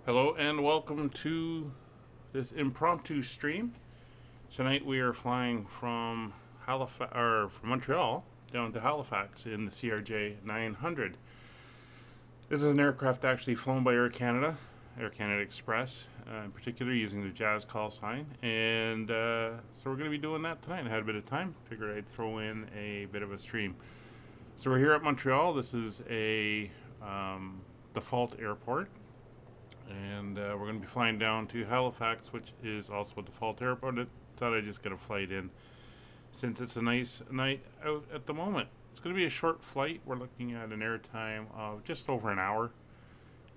Hello and welcome to this impromptu stream. Tonight we are flying from from Montreal down to Halifax in the CRJ900. This is an aircraft actually flown by Air Canada Express, in particular using the Jazz call sign. And so we're going to be doing that tonight. I had a bit of time, figured I'd throw in a bit of a stream. So we're here at Montreal. This is a default airport. And we're going to be flying down to Halifax, which is also a default airport. I thought I'd just get a flight in since it's a nice night out at the moment. It's going to be a short flight. We're looking at an airtime of just over an hour.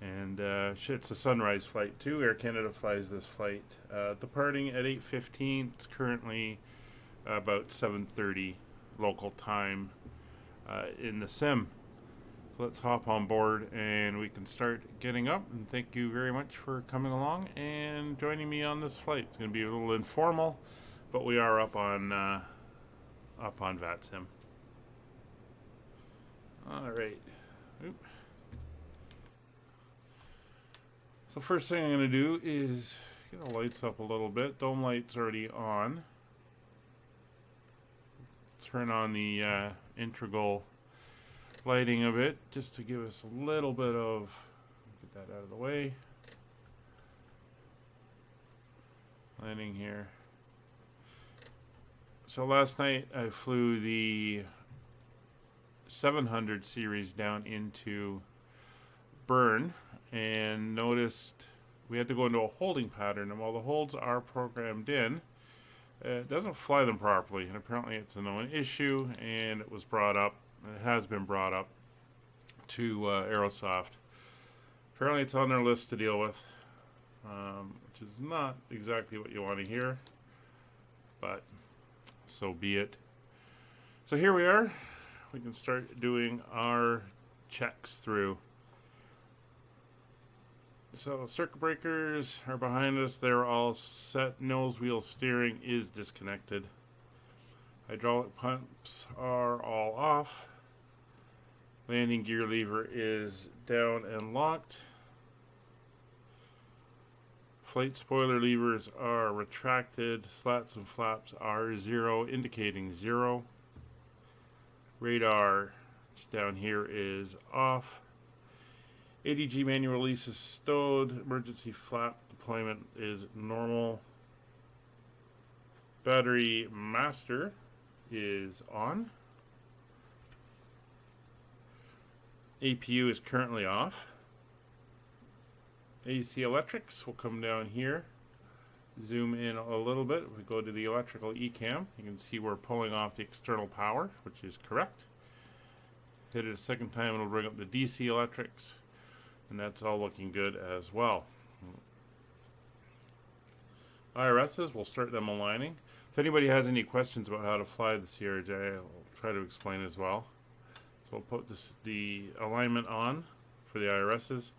And it's a sunrise flight too. Air Canada flies this flight departing at 8:15. It's currently about 7:30 local time in the sim. So let's hop on board and we can start getting up. And thank you very much for coming along and joining me on this flight. It's going to be a little informal, but we are up on VATSim. All right. Oop. So first thing I'm going to do is get the lights up a little bit. Dome light's already on. Turn on the integral lighting a bit just to give us a little bit of, get that out of the way. Landing here. So last night I flew the 700 series down into Bern and noticed we had to go into a holding pattern, and while the holds are programmed in, it doesn't fly them properly, and apparently it's a known issue, and it was brought up. It has been brought up to Aerosoft. Apparently it's on their list to deal with, which is not exactly what you want to hear, but so be it. So here we are. We can start doing our checks through. So circuit breakers are behind us. They're all set. Nose wheel steering is disconnected. Hydraulic pumps are all off. Landing gear lever is down and locked. Flight spoiler levers are retracted. Slats and flaps are 0, indicating 0. Radar just down here is off. ADG manual release is stowed. Emergency flap deployment is normal. Battery master is on. APU is currently off. AC electrics will come down here. Zoom in a little bit. If we go to the electrical ECAM, you can see we're pulling off the external power, which is correct. Hit it a second time, it'll bring up the DC electrics, and that's all looking good as well. IRSs, we'll start them aligning. If anybody has any questions about how to fly the CRJ, I'll try to explain as well. So we'll put the alignment on for the IRSs.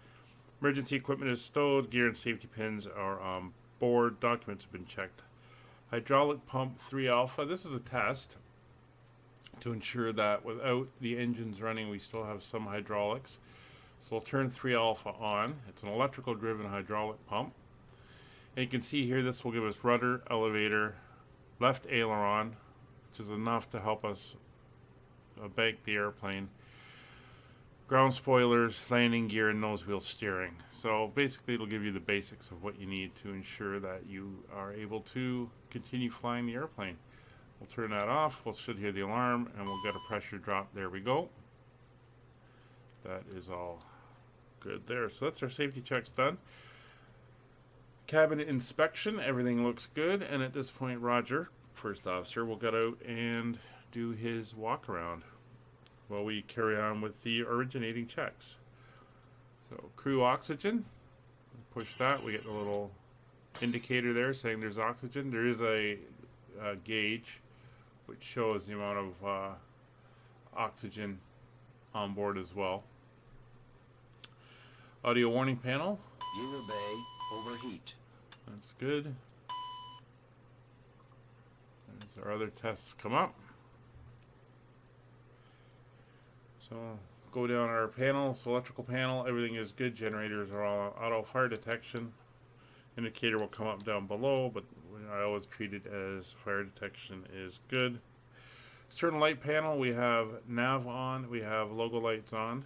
Emergency equipment is stowed. Gear and safety pins are on board. Documents have been checked. Hydraulic pump 3 alpha. This is a test to ensure that without the engines running, we still have some hydraulics. So we'll turn 3 alpha on. It's an electrical driven hydraulic pump. And you can see here this will give us rudder, elevator, left aileron, which is enough to help us bank the airplane, ground spoilers, landing gear, and nose wheel steering. So basically it'll give you the basics of what you need to ensure that you are able to continue flying the airplane. We'll turn that off. We should hear the alarm and we'll get a pressure drop. There we go. That is all good there. So that's our safety checks done. Cabin inspection, everything looks good, and at this point Roger, first officer, will get out and do his walk around while we carry on with the originating checks. So crew oxygen, push that, we get the little indicator there saying there's oxygen. There is a gauge which shows the amount of oxygen on board as well. Audio warning panel. Viewer bay overheat. That's good. As our other tests come up. So Go down our panels, electrical panel, everything is good. Generators are all auto. Fire detection indicator will come up down below, but I always treat it as fire detection is good. Certain light panel, we have nav on, we have logo lights on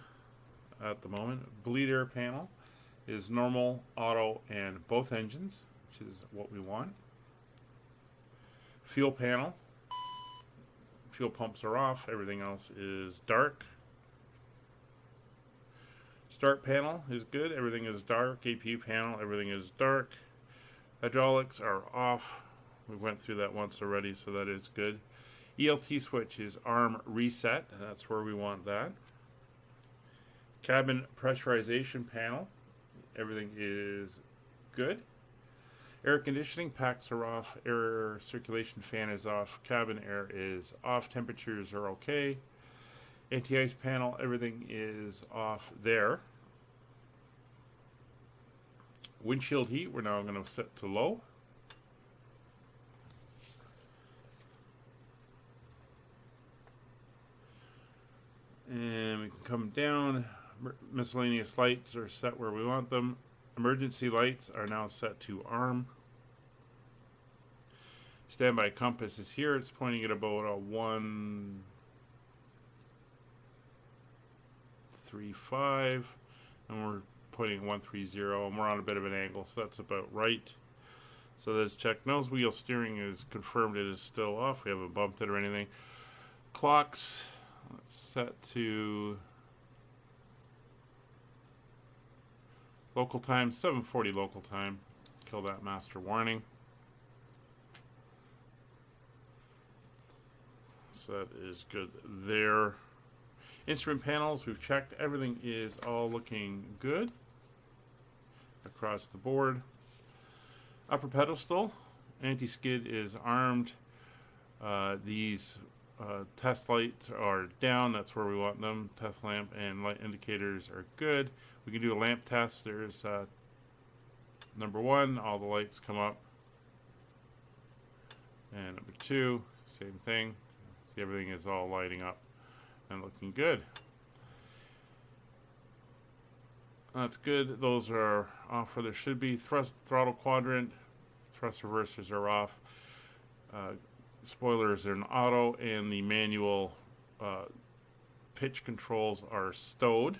at the moment. Bleed air panel is normal, auto, and both engines, which is what we want. Fuel panel, fuel pumps are off, everything else is dark. Start panel is good, everything is dark. APU panel, everything is dark. Hydraulics are off. We went through that once already, so that is good. ELT switch is arm reset, and that's where we want that. Cabin pressurization panel, everything is good. Air conditioning packs are off, air circulation fan is off, cabin air is off, temperatures are okay. Anti-ice panel, everything is off there. Windshield heat, we're now going to set to low. And we can come down. Miscellaneous lights are set where we want them. Emergency lights are now set to arm. Standby compass is here. It's pointing at about a 135, and we're pointing at 130, and we're on a bit of an angle, so that's about right. So let's check. Nose wheel steering is confirmed it is still off. We haven't bumped it or anything. Clocks, let's set to local time, 7:40 local time. Kill that master warning. So that is good there. Instrument panels, we've checked. Everything is all looking good across the board. Upper pedestal, anti-skid is armed. These test lights are down. That's where we want them. Test lamp and light indicators are good. We can do a lamp test. There's number 1, all the lights come up. And number 2, same thing. See, everything is all lighting up and looking good. That's good. Those are off where there should be. Throttle quadrant, thrust reversers are off. Spoilers are in auto, and the manual pitch controls are stowed.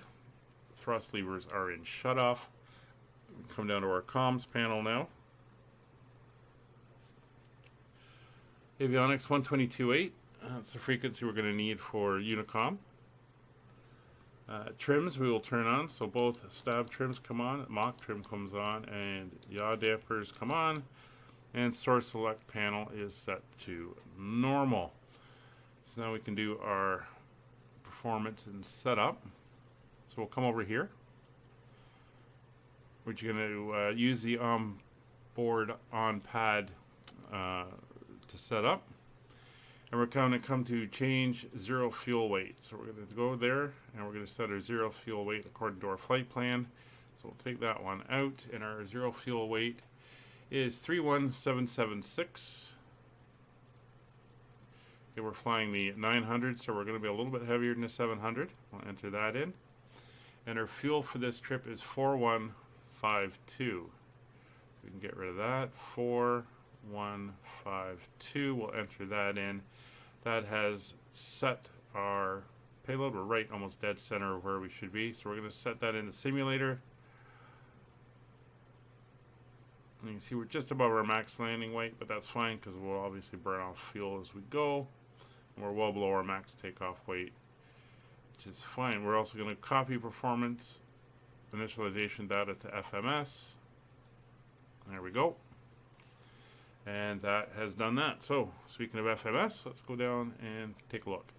Thrust levers are in shut off. Come down to our comms panel now. Avionics 122.8. That's the frequency we're going to need for Unicom. Trims we will turn on, so both stab trims come on, mock trim comes on, and yaw dampers come on, and source select panel is set to normal. So now we can do our performance and setup. So we'll come over here. We're going to use the onboard on pad to set up. And we're going to come to change zero fuel weight. So we're going to go there, and we're going to set our zero fuel weight according to our flight plan. So we'll take that one out, and our zero fuel weight is 31776. Okay, we're flying the 900, so we're going to be a little bit heavier than the 700. We'll enter that in. And our fuel for this trip is 4152. We can get rid of that. 4152. We'll enter that in. That has set our payload. We're right almost dead center of where we should be. So we're going to set that in the simulator. And you can see we're just above our max landing weight, but that's fine because we'll obviously burn off fuel as we go. And we're well below our max takeoff weight, which is fine. We're also going to copy performance initialization data to FMS. There we go. And that has done that. So, speaking of FMS, let's go down and take a look.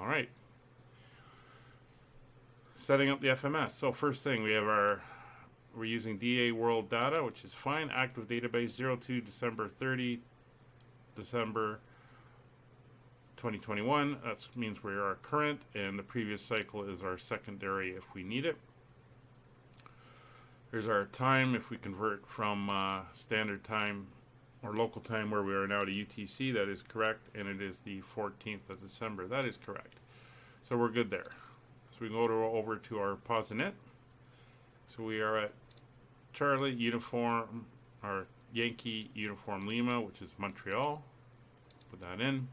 All right. Setting up the FMS. So, first thing, we're using DA world data, which is fine. Active database 02 December 30, December 2021. That means we are current, and the previous cycle is our secondary if we need it. Here's our time if we convert from standard time or local time where we are now to UTC. That is correct, and it is the 14th of December. That is correct. So we're good there. So we go over to our posinet. So we are at Charlie Uniform, or Yankee Uniform Lima, which is Montreal. Put that in.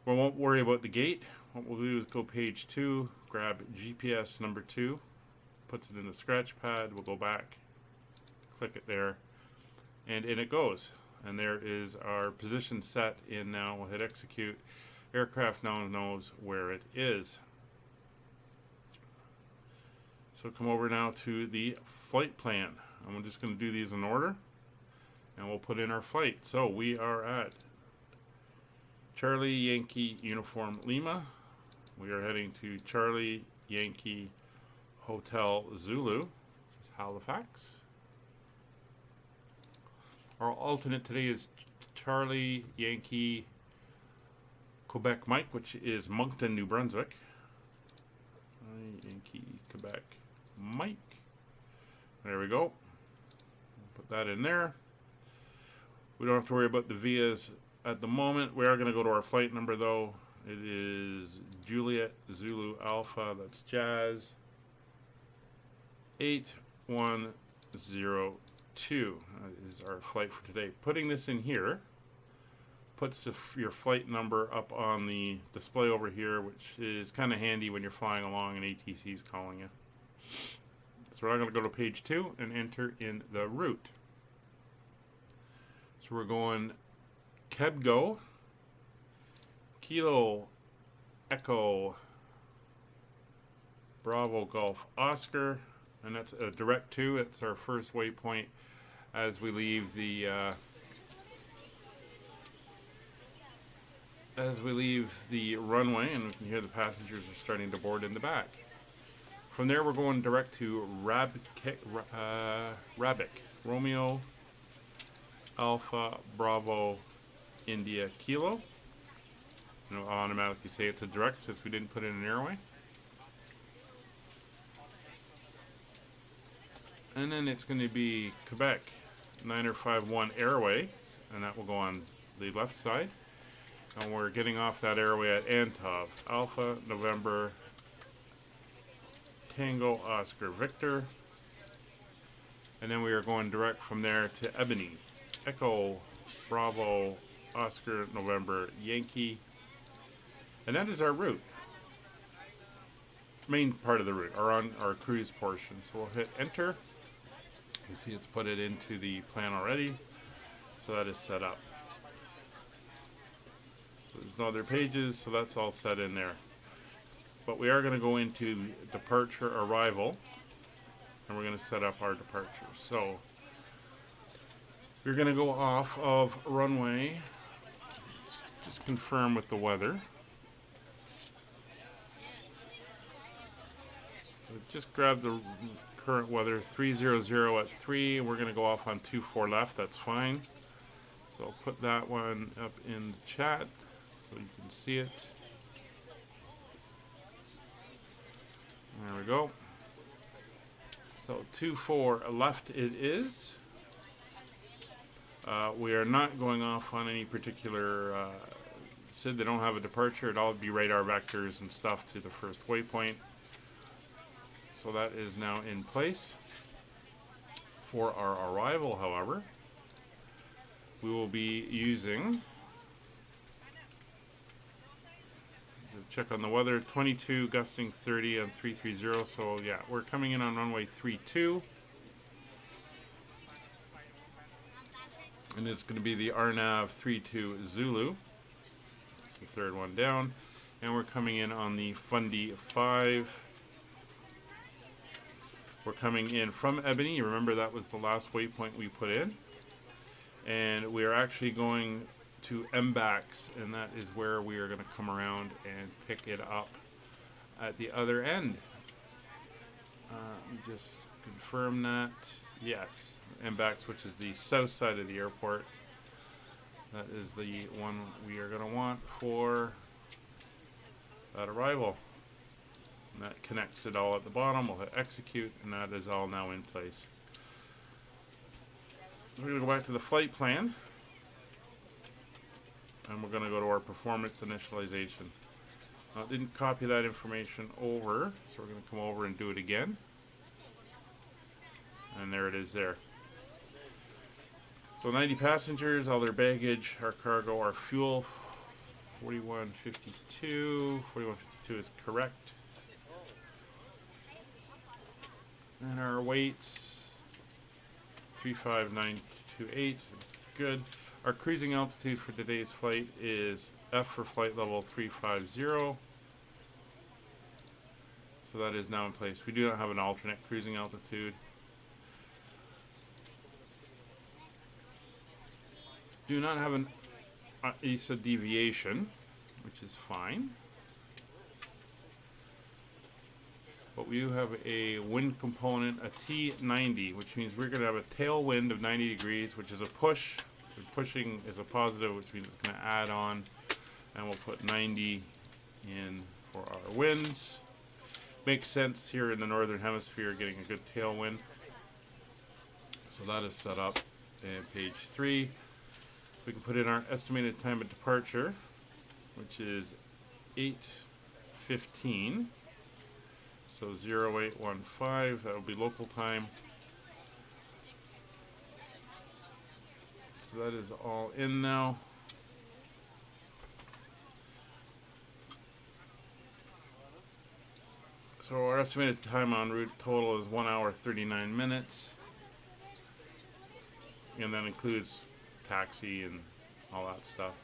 We won't worry about the gate. What we'll do is go page 2, grab GPS number 2, puts it in the scratch pad. We'll go back, click it there, and in it goes. And there is our position set in now. We'll hit execute. Aircraft now knows where it is. So come over now to the flight plan. And we're just going to do these in order. And we'll put in our flight. So we are at Charlie Yankee Uniform Lima. We are heading to Charlie Yankee Hotel Zulu, which is Halifax. Our alternate today is Charlie Yankee Quebec Mike, which is Moncton, New Brunswick. Yankee Quebec Mike. There we go. Put that in there. We don't have to worry about the VIAs at the moment. We are going to go to our flight number though. It is Juliet Zulu Alpha, that's Jazz 8102. That is our flight for today. Putting this in here puts your flight number up on the display over here, which is kind of handy when you're flying along and ATC is calling you. So we're now going to go to page 2 and enter in the route. So we're going Kebgo, Kilo Echo Bravo Golf Oscar, and that's a direct 2. It's our first waypoint as we leave the runway, and we can hear the passengers are starting to board in the back. From there we're going direct to Rabic, Romeo Alpha Bravo India Kilo. And I'll automatically say it's a direct since we didn't put in an airway. And then it's going to be Quebec 9051 airway, and that will go on the left side. And we're getting off that airway at Antov, Alpha November Tango Oscar Victor. And then we are going direct from there to Ebony, Echo Bravo Oscar November Yankee. And that is our route. Main part of the route, our cruise portion. So we'll hit enter. You see it's put it into the plan already. So that is set up. So there's no other pages, so that's all set in there. But we are going to go into departure arrival, and we're going to set up our departure. So we're going to go off of runway. Let's just confirm with the weather. So just grab the current weather, 300 at 3. We're going to go off on 24 left. That's fine. So I'll put that one up in the chat so you can see it. There we go. So 24 left it is. We are not going off on any particular SID. They don't have a departure. It'll all be radar vectors and stuff to the first waypoint. So that is now in place. For our arrival, however, we will be using, check on the weather, 22 gusting 30 on 330. So yeah, we're coming in on runway 32. And it's going to be the RNAV 32 Zulu. That's the third one down. And we're coming in on the Fundy 5. We're coming in from Ebony. You remember that was the last waypoint we put in. And we are actually going to MBAX, and that is where we are going to come around and pick it up at the other end. Just confirm that. Yes, MBAX, which is the south side of the airport. That is the one we are going to want for that arrival. And that connects it all at the bottom. We'll hit execute, and that is all now in place. We're going to go back to the flight plan. And we're going to go to our performance initialization. Now, it didn't copy that information over, so we're going to come over and do it again. And there it is there. So 90 passengers, all their baggage, our cargo, our fuel, 4152. 4152 is correct. And our weights, 35928, good. Our cruising altitude for today's flight is F for flight level 350. So that is now in place. We do not have an alternate cruising altitude. Do not have an ESA deviation, which is fine. But we do have a wind component, a T90, which means we're going to have a tailwind of 90 degrees, which is a push. Pushing is a positive, which means it's going to add on. And we'll put 90 in for our winds. Makes sense here in the northern hemisphere, getting a good tailwind. So that is set up. And page 3, we can put in our estimated time of departure, which is 8:15. So 0815, that will be local time. So that is all in now. So our estimated time en route total is 1 hour 39 minutes. And that includes taxi and all that stuff.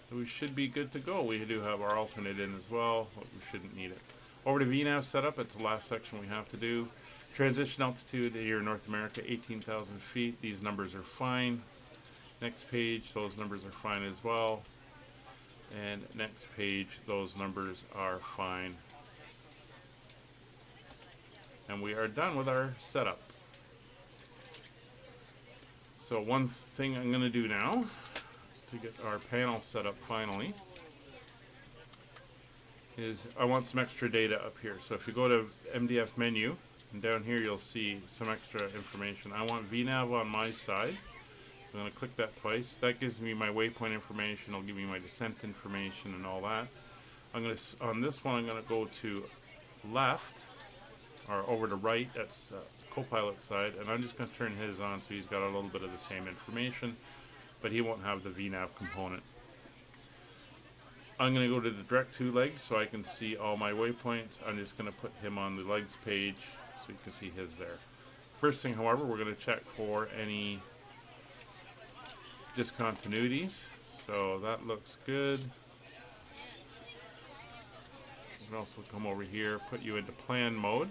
So we should be good to go. We do have our alternate in as well, but we shouldn't need it. Over to VNAV setup, it's the last section we have to do. Transition altitude here in North America, 18,000 feet. These numbers are fine. Next page, those numbers are fine as well. And next page, those numbers are fine. And we are done with our setup. So one thing I'm going to do now to get our panel set up finally is I want some extra data up here. So if you go to MDF menu, and down here you'll see some extra information. I want VNAV on my side. I'm going to click that twice. That gives me my waypoint information. It'll give me my descent information and all that. I'm going to, on this one, I'm going to go to left, or over to right. That's co-pilot side, and I'm just going to turn his on so he's got a little bit of the same information, but he won't have the VNAV component. I'm going to go to the direct to legs so I can see all my waypoints. I'm just going to put him on the legs page so you can see his there. First thing, however, we're going to check for any discontinuities. So that looks good. You can also come over here, put you into plan mode.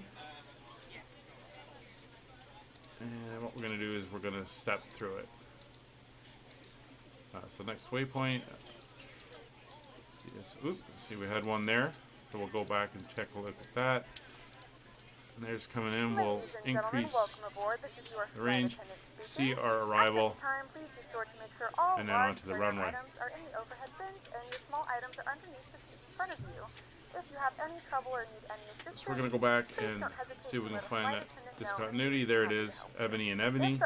And what we're going to do is we're going to step through it. So next waypoint. See, we had one there. So we'll go back and check a look at that. And there's coming in. We'll increase the range. See our arrival. And then onto the runway. If you have any trouble or need any assistance, so we're going to go back and see if we can find that discontinuity. There it is, Ebony and Ebony.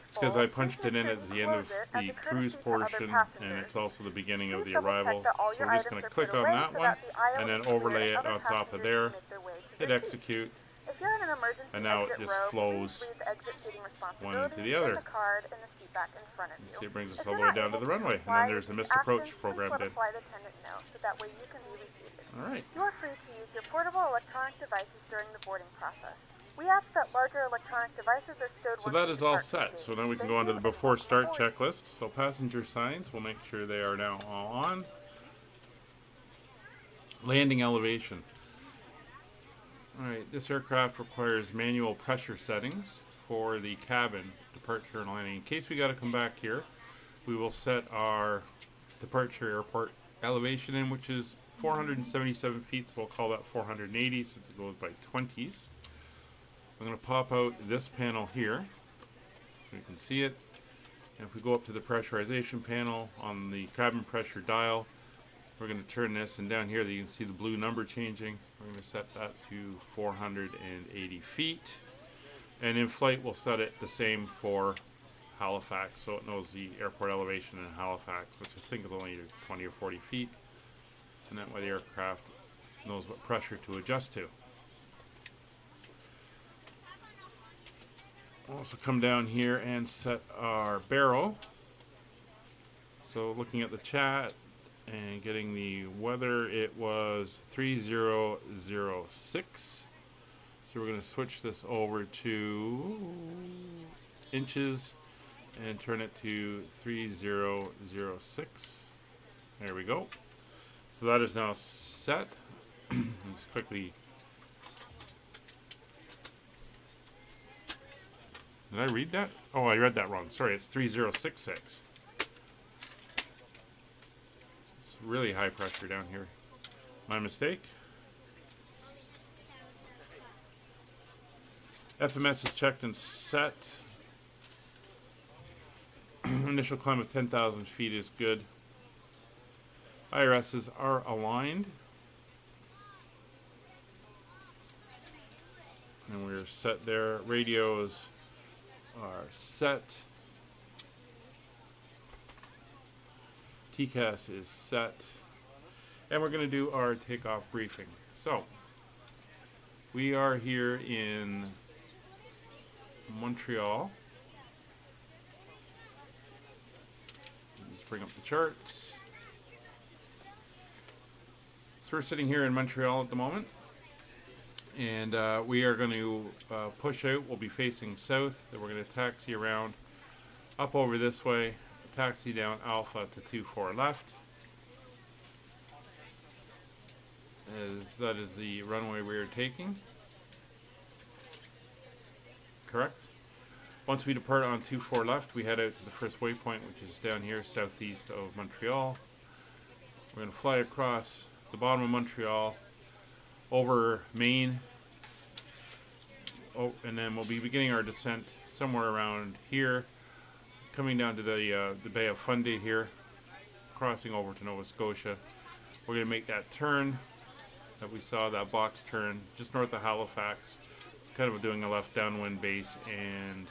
It's because I punched it in at the end of the cruise portion, and it's also the beginning of the arrival. So we're just going to click on that one, and then overlay it on top of there, hit execute, and now it just flows one into the other. See, it brings us all the way down to the runway, and then there's the missed approach programmed in. Alright. You are free to use your portable electronic devices during the boarding process. We ask that larger electronic devices are stowed. So that is all set. So now we can go on to the before start checklist. So passenger signs, we'll make sure they are now all on. Landing elevation. Alright, this aircraft requires manual pressure settings for the cabin, departure and landing. In case we got to come back here, we will set our departure airport elevation in, which is 477 feet, so we'll call that 480 since it goes by 20s. I'm going to pop out this panel here so you can see it. And if we go up to the pressurization panel on the cabin pressure dial, we're going to turn this, and down here you can see the blue number changing. We're going to set that to 480 feet. And in flight we'll set it the same for Halifax, so it knows the airport elevation in Halifax, which I think is only 20 or 40 feet. And that way the aircraft knows what pressure to adjust to. Also come down here and set our barrel. So looking at the chat and getting the weather, it was 3006. So we're going to switch this over to inches and turn it to 3006. There we go. So that is now set. Let's quickly. Did I read that? Oh, I read that wrong. Sorry, it's 3066. It's really high pressure down here. My mistake. FMS is checked and set. Initial climb of 10,000 feet is good. IRSs are aligned. And we're set there. Radios are set. TCAS is set. And we're going to do our takeoff briefing. So, we are here in Montreal. Let's bring up the charts. So we're sitting here in Montreal at the moment. And we are going to push out. We'll be facing south. Then we're going to taxi around up over this way. Taxi down Alpha to 24 left. As that is the runway we are taking. Correct. Once we depart on 24 left, we head out to the first waypoint, which is down here southeast of Montreal. We're going to fly across the bottom of Montreal over Maine. Oh, and then we'll be beginning our descent somewhere around here, coming down to the Bay of Fundy here, crossing over to Nova Scotia. We're going to make that turn that we saw, that box turn, just north of Halifax, kind of doing a left downwind base and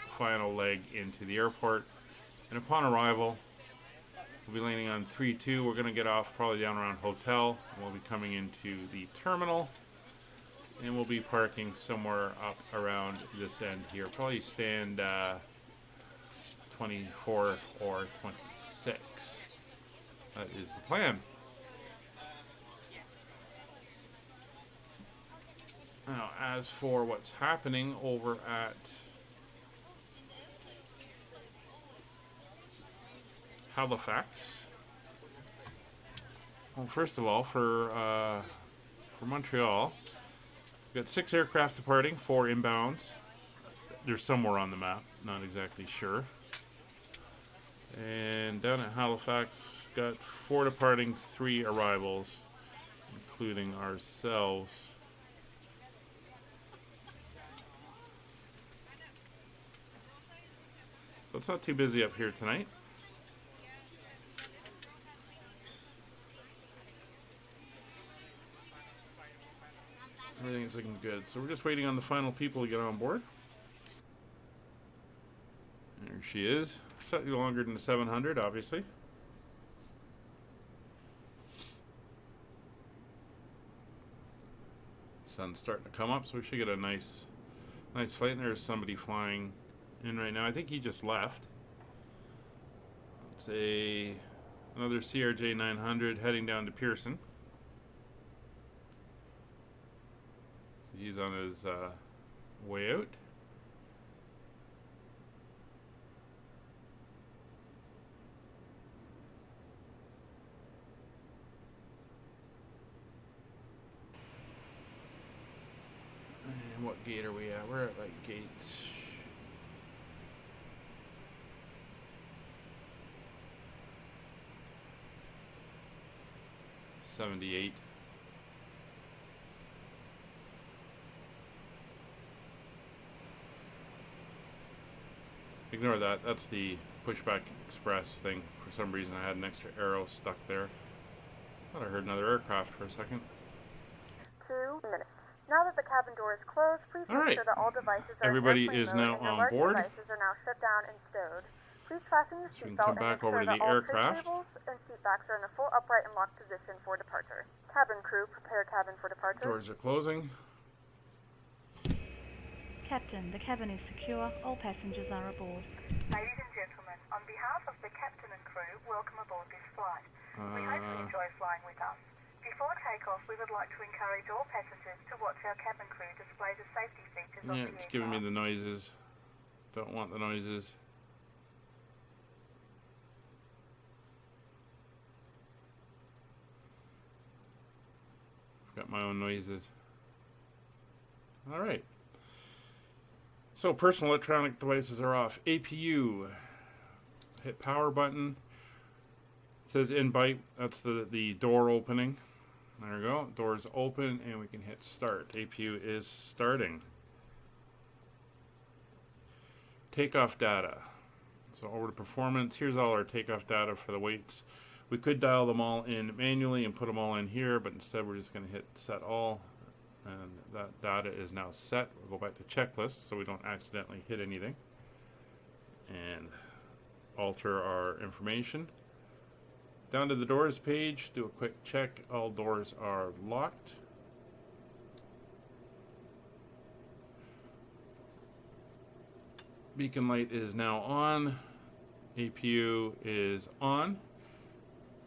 final leg into the airport. And upon arrival, we'll be landing on 3-2. We're going to get off probably down around Hotel. And we'll be coming into the terminal. And we'll be parking somewhere up around this end here. Probably stand 24 or 26. That is the plan. Now, as for what's happening over at Halifax, well, first of all, for Montreal, we've got 6 aircraft departing, 4 inbounds. They're somewhere on the map, not exactly sure. And down at Halifax, we've got 4 departing, 3 arrivals, including ourselves. So it's not too busy up here tonight. Everything is looking good. So we're just waiting on the final people to get on board. There she is. Slightly longer than the 700, obviously. Sun's starting to come up, so we should get a nice flight. And there's somebody flying in right now. I think he just left. It's another CRJ900 heading down to Pearson. So he's on his way out. And what gate are we at? We're at like gate 78. Ignore that. That's the pushback express thing. For some reason I had an extra arrow stuck there. Thought I heard another aircraft for a second. 2 minutes. Now that the cabin door is closed, please All right. make sure that all devices are Everybody in airplane is mode now and your on large board. devices are now shut down and stowed. Please fasten your So we can seatbelt come and make back over sure to that the all aircraft. tray tables and seat backs are in a full upright and locked position for departure. Cabin crew, prepare cabin for departure. Doors are closing. Captain, the cabin is secure. All passengers are aboard. Ladies and gentlemen, on behalf of the captain and crew, welcome aboard this flight. We hope you enjoy flying with us. Before takeoff, we would like to encourage all passengers to watch our cabin crew display the safety features of the Yeah, it's giving me aircraft. the noises. Don't want the noises. Got my own noises. All right. So personal electronic devices are off. APU. Hit power button. It says in byte. That's the door opening. There we go. Door's open and we can hit start. APU is starting. Takeoff data. So over to performance. Here's all our takeoff data for the weights. We could dial them all in manually and put them all in here, but instead we're just going to hit set all. And that data is now set. We'll go back to checklists so we don't accidentally hit anything. And alter our information. Down to the doors page, do a quick check. All doors are locked. Beacon light is now on. APU is on.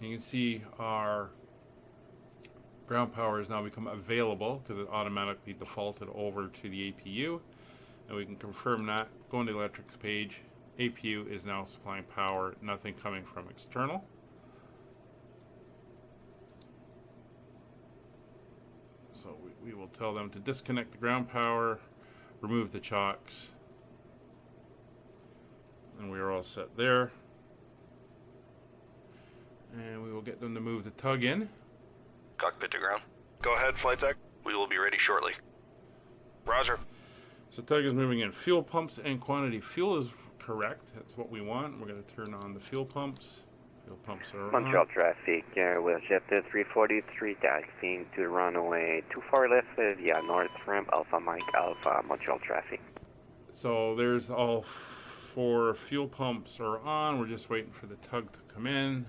You can see our ground power has now become available because it automatically defaulted over to the APU. And we can confirm that. Going to the electrics page, APU is now supplying power, nothing coming from external. So we will tell them to disconnect the ground power, remove the chocks, and we are all set there. And we will get them to move the tug in. Cockpit to ground. Go ahead, flight deck. We will be ready shortly. Roger. So tug is moving in. Fuel pumps and quantity. Fuel is correct. That's what we want. We're going to turn on the fuel pumps. Fuel pumps are Montreal on. traffic, with jet 343 taxiing to runway 24 left via north ramp Alpha Mike Alpha Montreal traffic. So there's all four fuel pumps are on. We're just waiting for the tug to come in.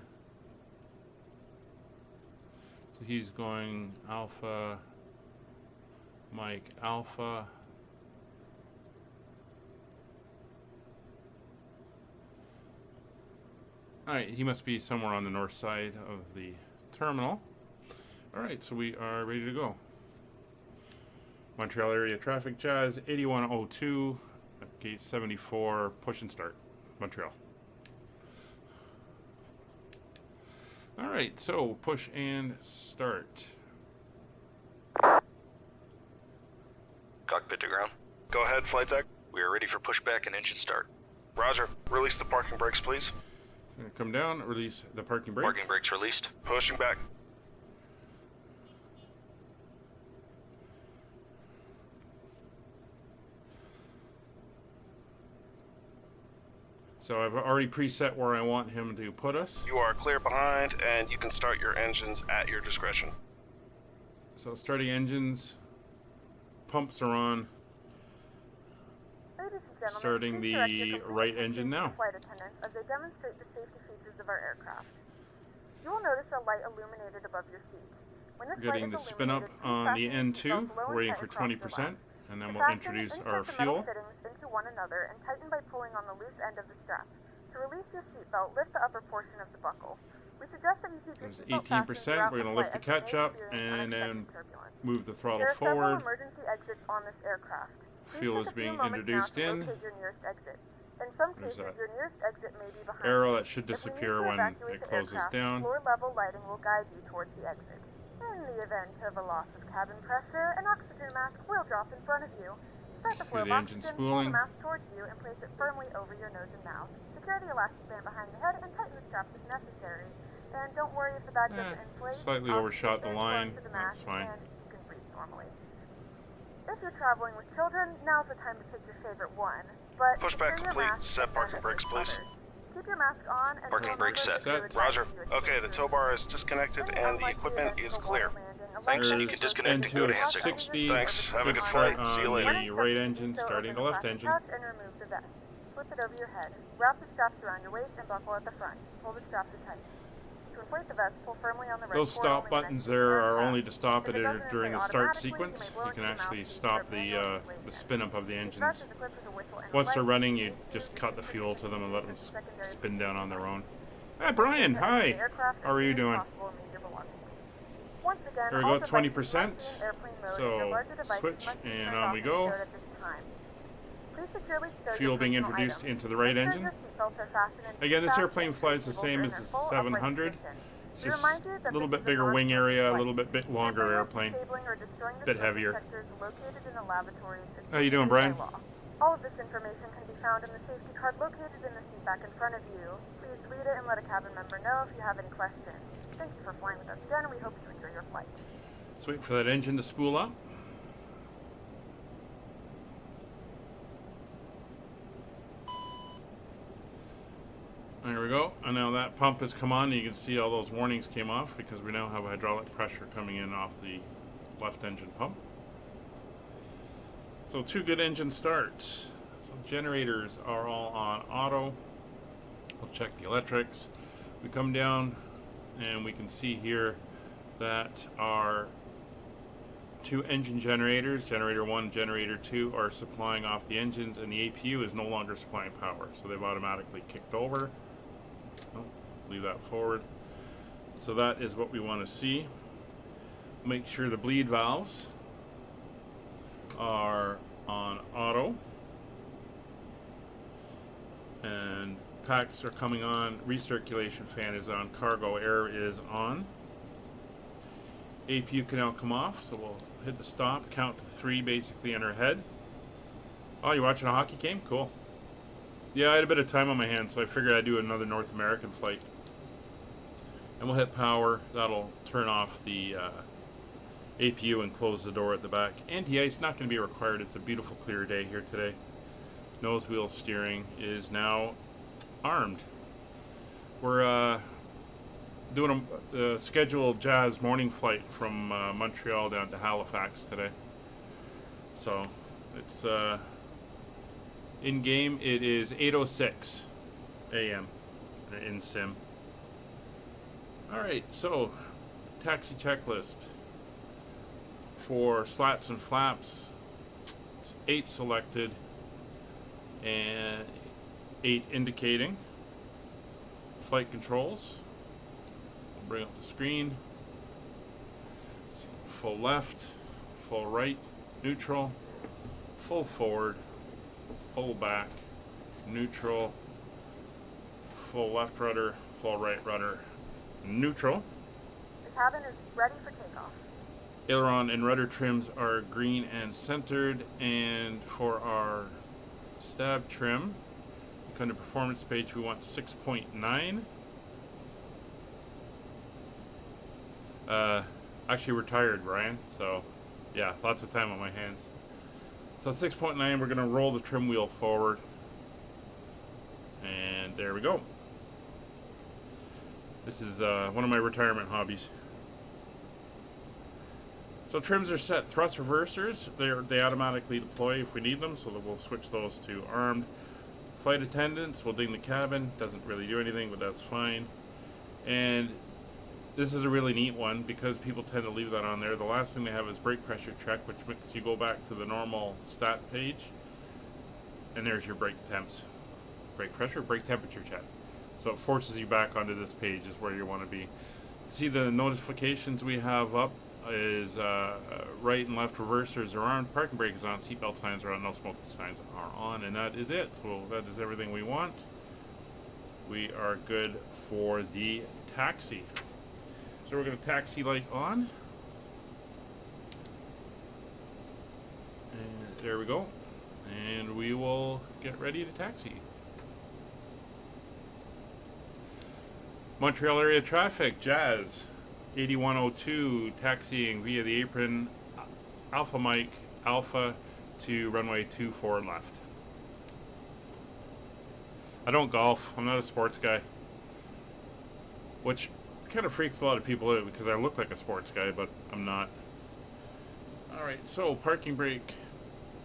So he's going Alpha Mike Alpha. Alright, he must be somewhere on the north side of the terminal. Alright, so we are ready to go. Montreal area traffic jazz 8102 at gate 74, push and start. Montreal. Alright, so push and start. Cockpit to ground. Go ahead, flight deck. We are ready for pushback and engine start. Roger. Release the parking brakes, please. Gonna come down, release the parking brake. Parking brakes released. Pushing back. So I've already preset where I want him to put us. You are clear behind, and you can start your engines at your discretion. So starting engines, pumps are on. Ladies and gentlemen, Starting please direct your the complete right attention engine to now. the flight attendants as they demonstrate the safety features of our aircraft. You will notice a light illuminated above your seat. When this We're getting light the is spin up illuminated, please on the fasten your N2. seatbelt below We're waiting and for tighten across your 20%, lap. and then To we'll fasten, introduce insert our the metal fuel. fittings into one another and tighten by pulling on the loose end of the strap. To release your seatbelt, lift the upper portion of the buckle. We suggest that you keep your There's seatbelt fastened 18%. throughout We're the going to flight lift the as you may catch up experience and then unexpected turbulence. move the throttle There are several forward. emergency exits on this aircraft. Please Fuel take is a few being moments introduced now to in. locate your nearest exit. In some There's cases, that your nearest exit may be behind arrow you. that should If we need disappear to when evacuate it the closes aircraft, down. floor level lighting will guide you towards the exit. In the event of a loss of cabin pressure, an oxygen mask will drop in front of you. Start the flow the of engine oxygen, pull the spooling. mask towards you, and place it firmly over your nose and mouth. Secure the elastic band behind the head and tighten the straps if necessary. And don't worry if the bag doesn't inflate. Slightly Oxygen overshot the is line. flowing to the That's mask, fine. And you can breathe normally. If you're traveling with children, now's the time to pick your favorite one. But Pushback secure your complete. mask Set and parking assist brakes, please. others. Keep your mask on and Parking remember brakes to set. do advise Roger. you Okay, the attention. tow bar is disconnected Any and the unlikely equipment events is of a water clear. landing, a Thanks, and you There's can disconnect and go into to a hand signals. 60. Thanks. Have a Good good start flight. See you on later. the right engine, starting the left engine. Attach and remove the vest. Slip it over your head. Wrap the straps around your waist and buckle at the front. Pull the straps tight. To inflate the vest, pull firmly on the right Those cord stop only when buttons entering there the are aircraft. only to stop If it it doesn't during the inflate start automatically, sequence. you may blow You can into your mouth actually to stop use your manual the inflation. spin up of the These engines. vests is equipped with a whistle and a Once they're light running, you to just use cut the to fuel to them and let them secondary spin down on their own. position. Hi, Brian. Exit Hi. the aircraft How are as you soon as doing? possible and leave your belongings. Once again, There we all go, devices 20%. must be in airplane mode and So, your larger devices switch, must be and turned on off we and go. stowed at this time. Please securely stow your Fuel being personal introduced items. into the right Make sure engine. your seatbelts are fastened and Again, this strapped airplane and flies the cables same are as in the their full upright 700. position. It's We just remind you a that little this bit is bigger not wing a area, a flight. little bit longer Tampering, airplane. disabling, or destroying the Bit smoke heavier. detectors located in the lavatories is How you doing, prohibited Brian? by law. All of this information can be found in the safety card located in the seat back in front of you. Please read it and let a cabin member know if you have any questions. Thank you for flying with us again, and we hope you enjoy your flight. Let's wait for that engine to spool up. There we go. And now that pump has come on, and you can see all those warnings came off because we now have hydraulic pressure coming in off the left engine pump. So 2 good engine starts. So generators are all on auto. We'll check the electrics. We come down and we can see here that our 2 engine generators, generator 1, generator 2, are supplying off the engines, and the APU is no longer supplying power, so they've automatically kicked over. Oh, leave that forward. So that is what we want to see. Make sure the bleed valves are on auto, and packs are coming on. Recirculation fan is on. Cargo air is on. APU can now come off, so we'll hit the stop, count to 3 basically in our head. Oh, you watching a hockey game? Cool. Yeah, I had a bit of time on my hands, so I figured I'd do another North American flight. And we'll hit power. That'll turn off the APU and close the door at the back. Anti-ice not going to be required. It's a beautiful clear day here today. Nose wheel steering is now armed. We're doing a scheduled jazz morning flight from Montreal down to Halifax today. So it's in game. It is 8:06 a.m. in sim. All right, so taxi checklist for slats and flaps. It's 8 selected and 8 indicating. Flight controls. Bring up the screen. Full left, full right, neutral, full forward, full back, neutral, full left rudder, full right rudder, neutral. The cabin is ready for takeoff. Aileron and rudder trims are green and centered, and for our stab trim, kind of performance page, we want 6.9. Actually retired, Brian, so yeah, lots of time on my hands. So 6.9, we're going to roll the trim wheel forward, and there we go. This is one of my retirement hobbies. So trims are set. Thrust reversers, they automatically deploy if we need them, so that we'll switch those to armed. Flight attendants will ding the cabin. Doesn't really do anything, but that's fine. And this is a really neat one because people tend to leave that on there. The last thing they have is brake pressure check, which makes you go back to the normal stat page. And there's your brake temps. Brake pressure, brake temperature check. So it forces you back onto this page is where you want to be. See the notifications we have up is right and left reversers are armed, parking brake is on, seatbelt signs are on, no smoking signs are on, and that is it. So that is everything we want. We are good for the taxi. So we're going to taxi light on. And there we go. And we will get ready to taxi. Montreal area traffic, Jazz, 8102, taxiing via the apron, Alpha Mike, Alpha to runway 24 left. I don't golf. I'm not a sports guy. Which kind of freaks a lot of people out because I look like a sports guy, but I'm not. Alright, so parking brake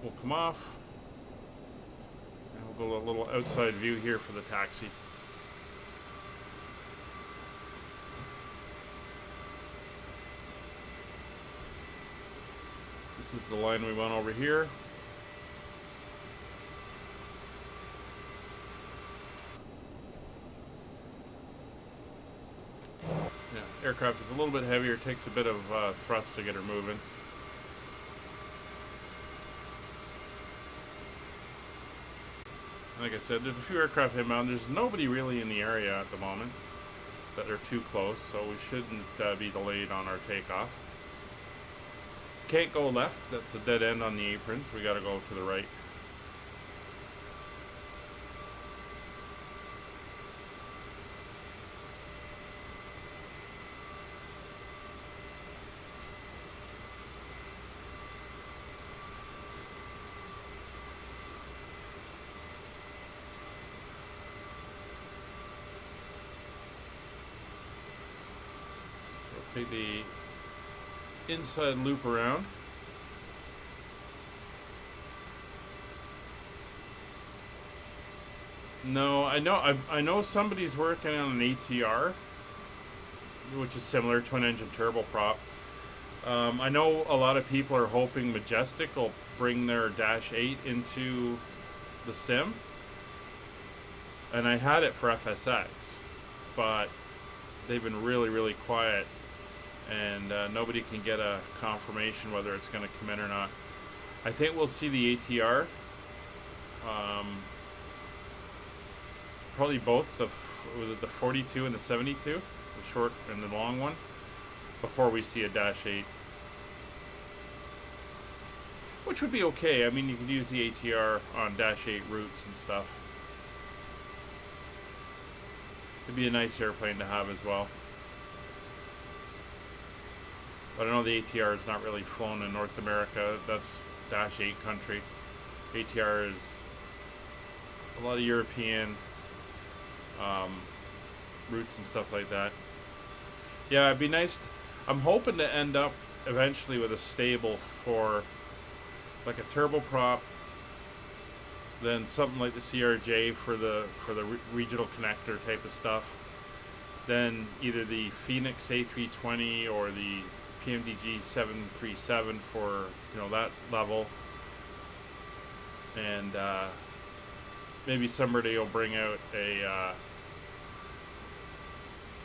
will come off. And we'll go a little outside view here for the taxi. This is the line we went over here. Yeah, aircraft is a little bit heavier, takes a bit of thrust to get her moving. Like I said, there's a few aircraft inbound. There's nobody really in the area at the moment that are too close, so we shouldn't be delayed on our takeoff. Can't go left, that's a dead end on the aprons. We gotta go to the right. Take the inside loop around. No, I know somebody's working on an ATR, which is similar to an engine turboprop. I know a lot of people are hoping Majestic will bring their Dash 8 into the sim, and I had it for FSX, but they've been really quiet. And nobody can get a confirmation whether it's going to come in or not. I think we'll see the ATR. Probably both. Was it the 42 and the 72? The short and the long one? Before we see a Dash 8. Which would be okay. I mean, you could use the ATR on Dash 8 routes and stuff. It'd be a nice airplane to have as well. But I know the ATR is not really flown in North America. That's Dash 8 country. ATR is a lot of European routes and stuff like that. Yeah, it'd be nice. I'm hoping to end up eventually with a stable for like a turboprop, then something like the CRJ for the regional connector type of stuff. Then either the Phoenix A320 or the PMDG 737 for, you know, that level, and maybe somebody will bring out a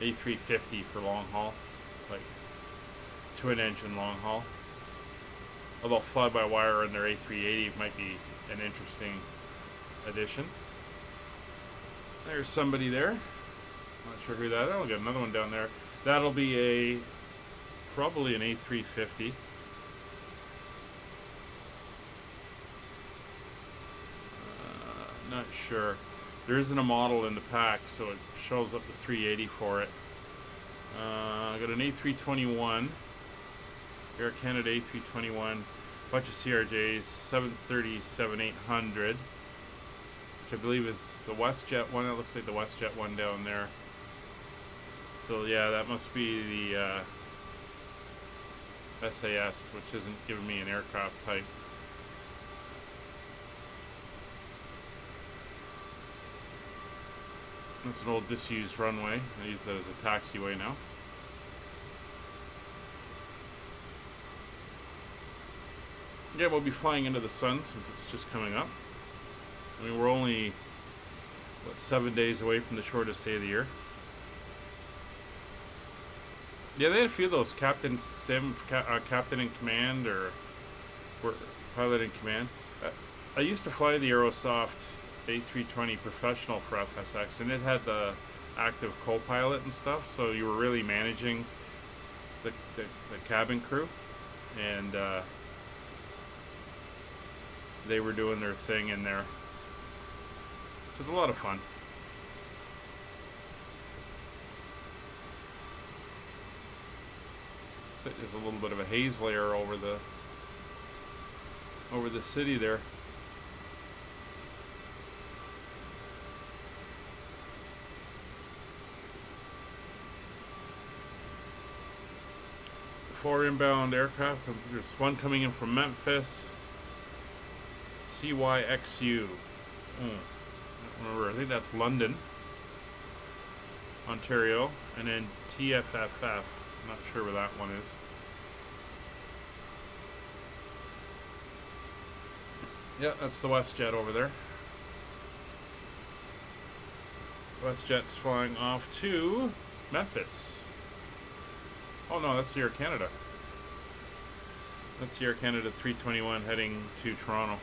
A350 for long haul, like twin engine long haul. Although fly-by-wire in their A380 might be an interesting addition. There's somebody there. Not sure who that is. I'll get another one down there. That'll be probably an A350. Not sure. There isn't a model in the pack, so it shows up the 380 for it. I got an A321, Air Canada A321, bunch of CRJs, 737-800, which I believe is the WestJet one. It looks like the WestJet one down there. So yeah, that must be the SAS, which isn't giving me an aircraft type. That's an old disused runway. I use that as a taxiway now. Yeah, we'll be flying into the sun since it's just coming up. I mean, we're only, what, 7 days away from the shortest day of the year. Yeah, they had a few of those captain in command, or pilot in command. I used to fly the Aerosoft A320 Professional for FSX, and it had the active co-pilot and stuff, so you were really managing the cabin crew, and they were doing their thing in there. It was a lot of fun. There's a little bit of a haze layer over the city there. 4 inbound aircraft. There's one coming in from Memphis. CYXU. I don't remember. I think that's London, Ontario. And then TFFF. Not sure where that one is. Yeah, that's the WestJet over there. WestJet's flying off to Memphis. Oh no, that's Air Canada. That's Air Canada 321 heading to Toronto.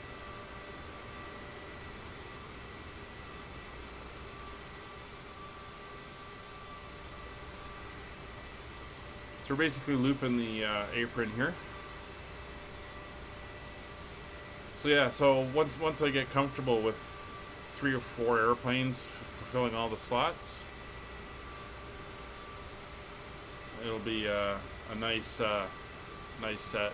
So we're basically looping the apron here. So yeah, so once I get comfortable with 3 or 4 airplanes fulfilling all the slots, it'll be a nice nice set.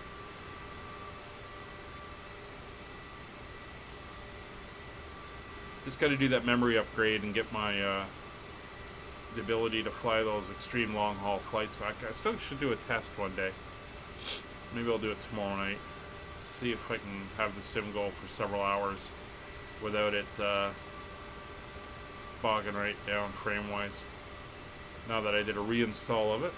Just got to do that memory upgrade and get my the ability to fly those extreme long haul flights back. I still should do a test one day. Maybe I'll do it tomorrow night. See if I can have the sim go for several hours without it bogging right down frame wise. Now that I did a reinstall of it.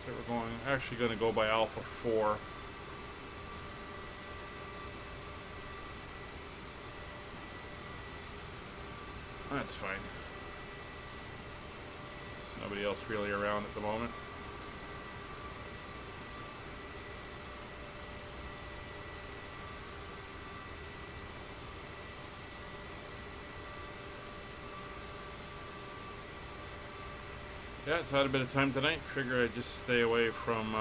So we're actually going to go by Alpha 4. That's fine. Nobody else really around at the moment. Yeah, it's had a bit of time tonight. Figure I'd just stay away from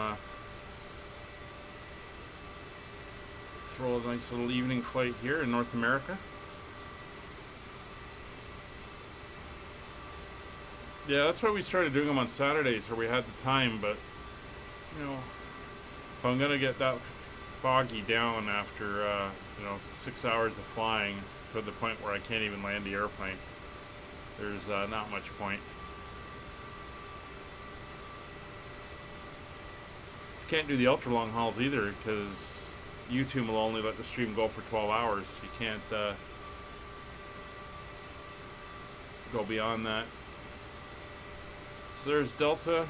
throw a nice little evening flight here in North America. Yeah, that's why we started doing them on Saturdays, where we had the time, but, you know, if I'm going to get that foggy down after, 6 hours of flying to the point where I can't even land the airplane, there's not much point. Can't do the ultra long hauls either, because YouTube will only let the stream go for 12 hours. You can't go beyond that. So there's Delta.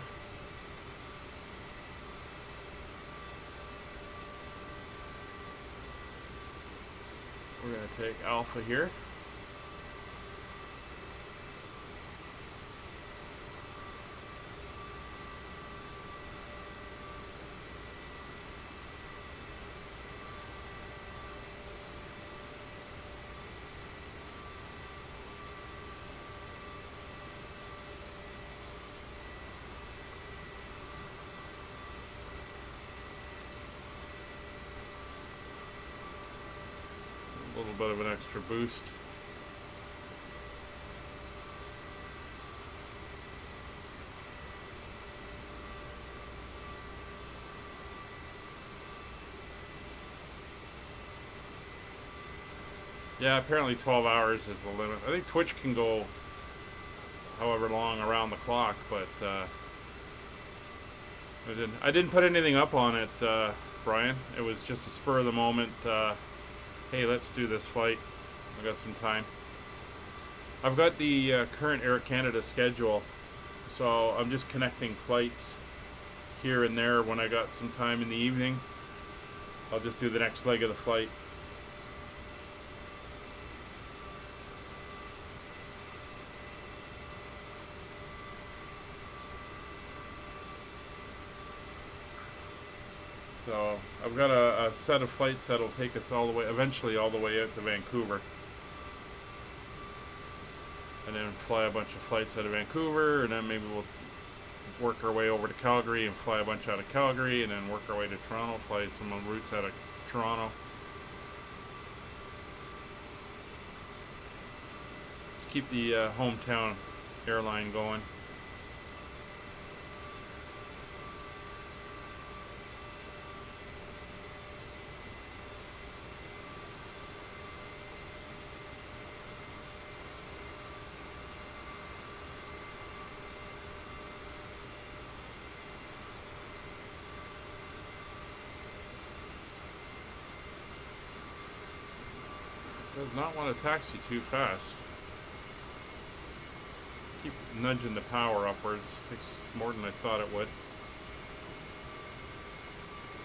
We're going to take Alpha here. A little bit of an extra boost. Yeah, apparently 12 hours is the limit. I think Twitch can go however long around the clock, but I didn't put anything up on it, Brian. It was just a spur of the moment. Hey, let's do this flight. I got some time. I've got the current Air Canada schedule, so I'm just connecting flights here and there when I got some time in the evening. I'll just do the next leg of the flight. So I've got a set of flights that'll take us all the way, eventually all the way out to Vancouver. And then fly a bunch of flights out of Vancouver, and then maybe we'll work our way over to Calgary and fly a bunch out of Calgary, and then work our way to Toronto, fly some routes out of Toronto. Let's keep the hometown airline going. Does not want to taxi too fast. Keep nudging the power upwards. Takes more than I thought it would.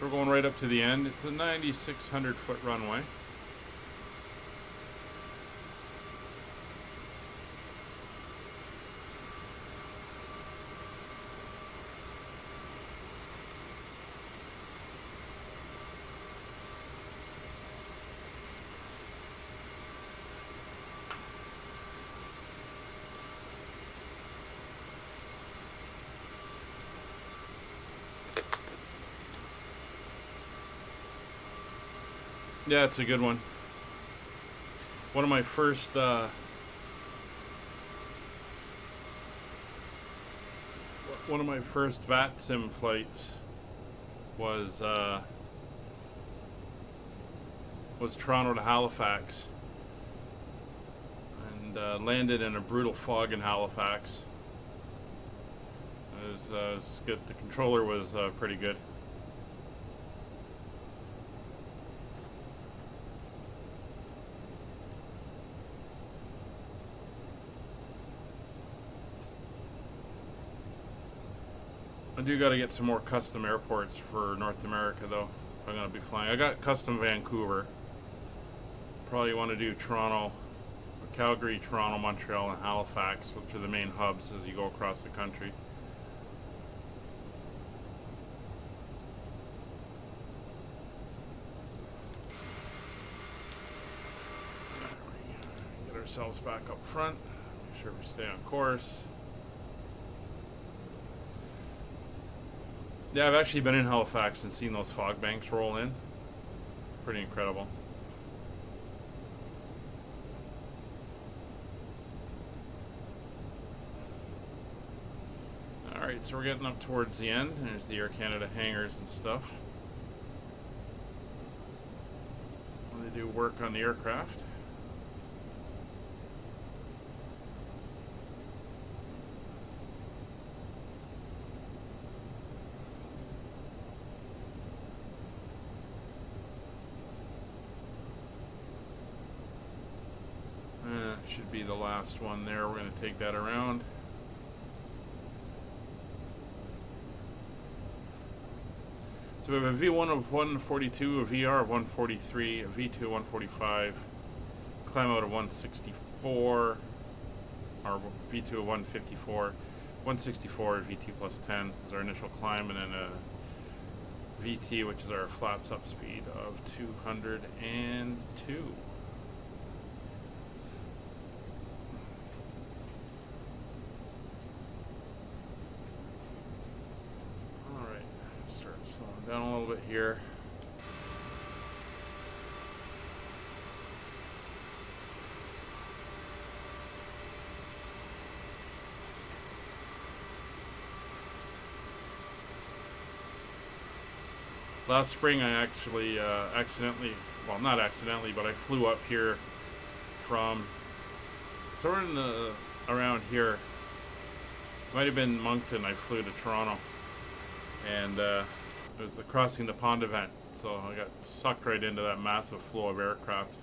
We're going right up to the end. It's a 9,600 foot runway. Yeah, it's a good one. One of my first VATSim flights was Toronto to Halifax, and landed in a brutal fog in Halifax. It was good. The controller was pretty good. I do got to get some more custom airports for North America, though. If I'm going to be flying. I got custom Vancouver. Probably want to do Toronto, Calgary, Toronto, Montreal, and Halifax, which are the main hubs as you go across the country. Get ourselves back up front. Make sure we stay on course. Yeah, I've actually been in Halifax and seen those fog banks roll in. Pretty incredible. Alright, so we're getting up towards the end. There's the Air Canada hangars and stuff. They do work on the aircraft. Should be the last one there. We're going to take that around. So we have a V1 of 142, a VR of 143, a V2 of 145, climb out of 164, or V2 of 154, 164 VT plus 10 is our initial climb, and then a VT, which is our flaps up speed, of 202. Down a little bit here. Last spring I actually accidentally, well, not accidentally, but I flew up here from sort of around here. Might have been Moncton. I flew to Toronto, and it was a crossing the pond event, so I got sucked right into that massive flow of aircraft,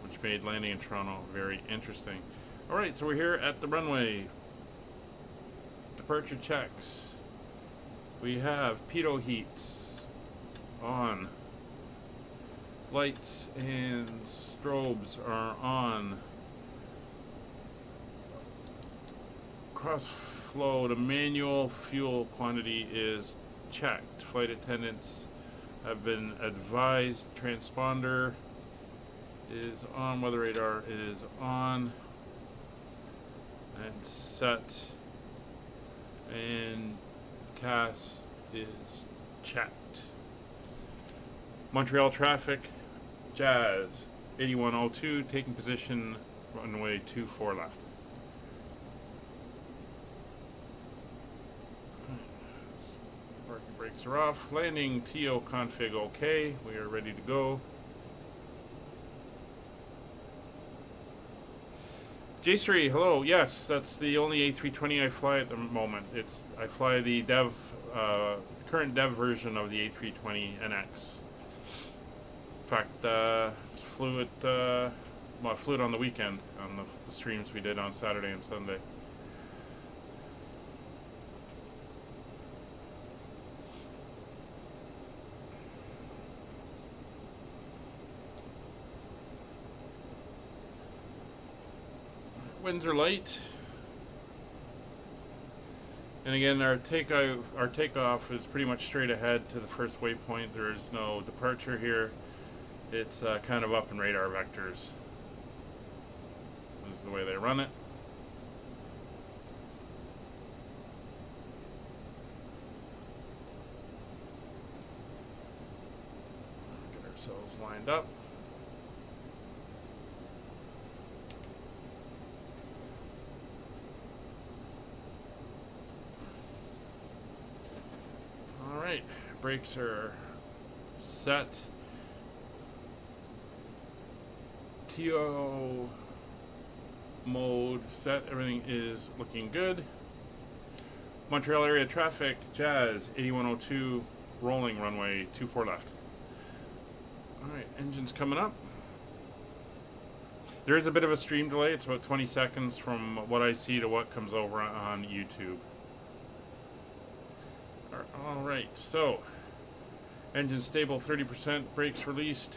which made landing in Toronto very interesting. Alright, so we're here at the runway. Departure checks. We have pitot heats on. Lights and strobes are on. Cross flow, the manual fuel quantity is checked. Flight attendants have been advised. Transponder is on. Weather radar is on and set. And CAS is checked. Montreal traffic, Jazz 8102, taking position runway 24 left. Brakes are off. Landing TO config OK. We are ready to go. J3, hello. Yes, that's the only A320 I fly at the moment. I fly the current dev version of the A320 NX. fact, flew it. Well, I flew it on the weekend on the streams we did on Saturday and Sunday. Winds are light. And again, our takeoff is pretty much straight ahead to the first waypoint. There is no departure here. It's kind of up in radar vectors. This is the way they run it. Get ourselves lined up. Alright, brakes are set. TO mode set, everything is looking good. Montreal area traffic, Jazz 8102, rolling runway 24 left. Alright, engines coming up. There is a bit of a stream delay, it's about 20 seconds from what I see to what comes over on YouTube. Alright, so engine stable 30%, brakes released.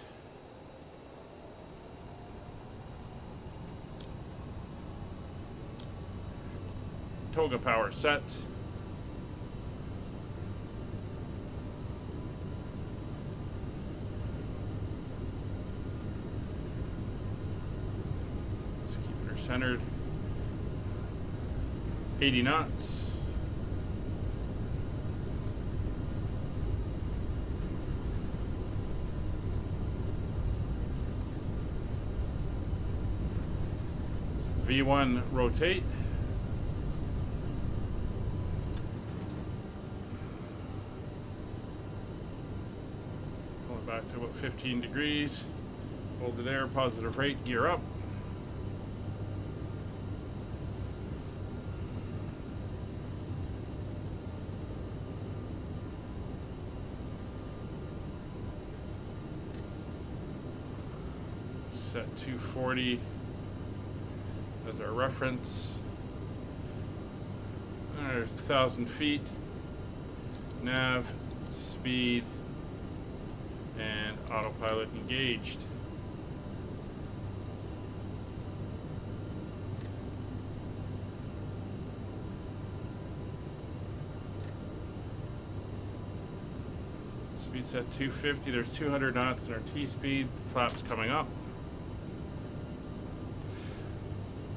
Toga power set. Just keeping her centered. 80 knots. V1 rotate. Going back to about 15 degrees. Hold it there, positive rate, gear up. Set 240 as our reference. There's 1,000 feet. Nav, speed, and autopilot engaged. Speed set 250. There's 200 knots in our T-speed. Flaps coming up.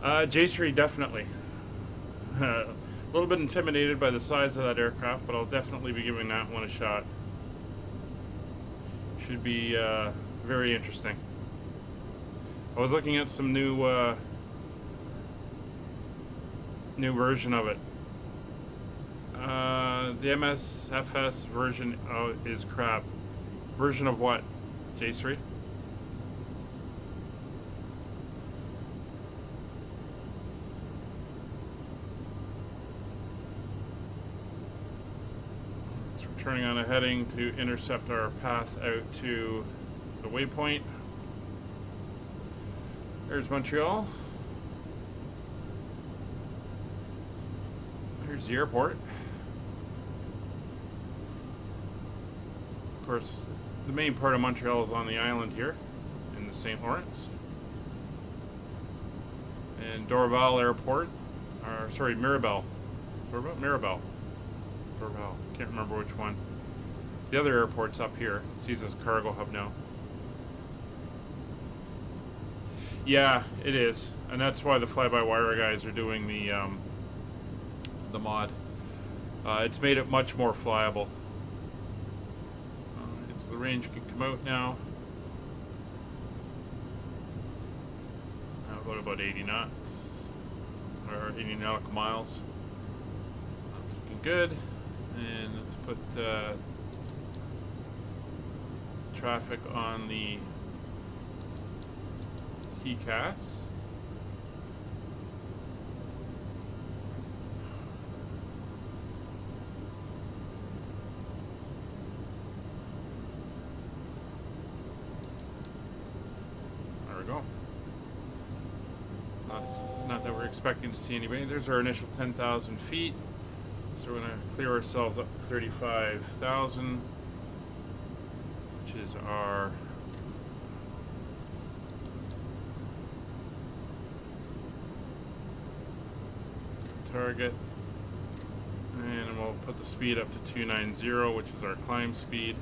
J3 definitely. A little bit intimidated by the size of that aircraft, but I'll definitely be giving that one a shot. Should be very interesting. I was looking at some new version of it. The MSFS version is crap. Version of what? J3? Turning on a heading to intercept our path out to the waypoint. There's Montreal. There's the airport. Of course, the main part of Montreal is on the island here in the St. Lawrence. And Dorval Airport, or sorry, Mirabel. Mirabel. Dorval. Can't remember which one. The other airport's up here. It's used as a cargo hub now. Yeah, it is, and that's why the fly-by-wire guys are doing the mod. It's made it much more flyable. It's the range can come out now. About 80 knots or 80 nautical miles. That's looking good. And let's put traffic on the TCAS. go. Not that we're expecting to see anybody. There's our initial 10,000 feet. So we're going to clear ourselves up to 35,000, which is our target. And we'll put the speed up to 290, which is our climb speed.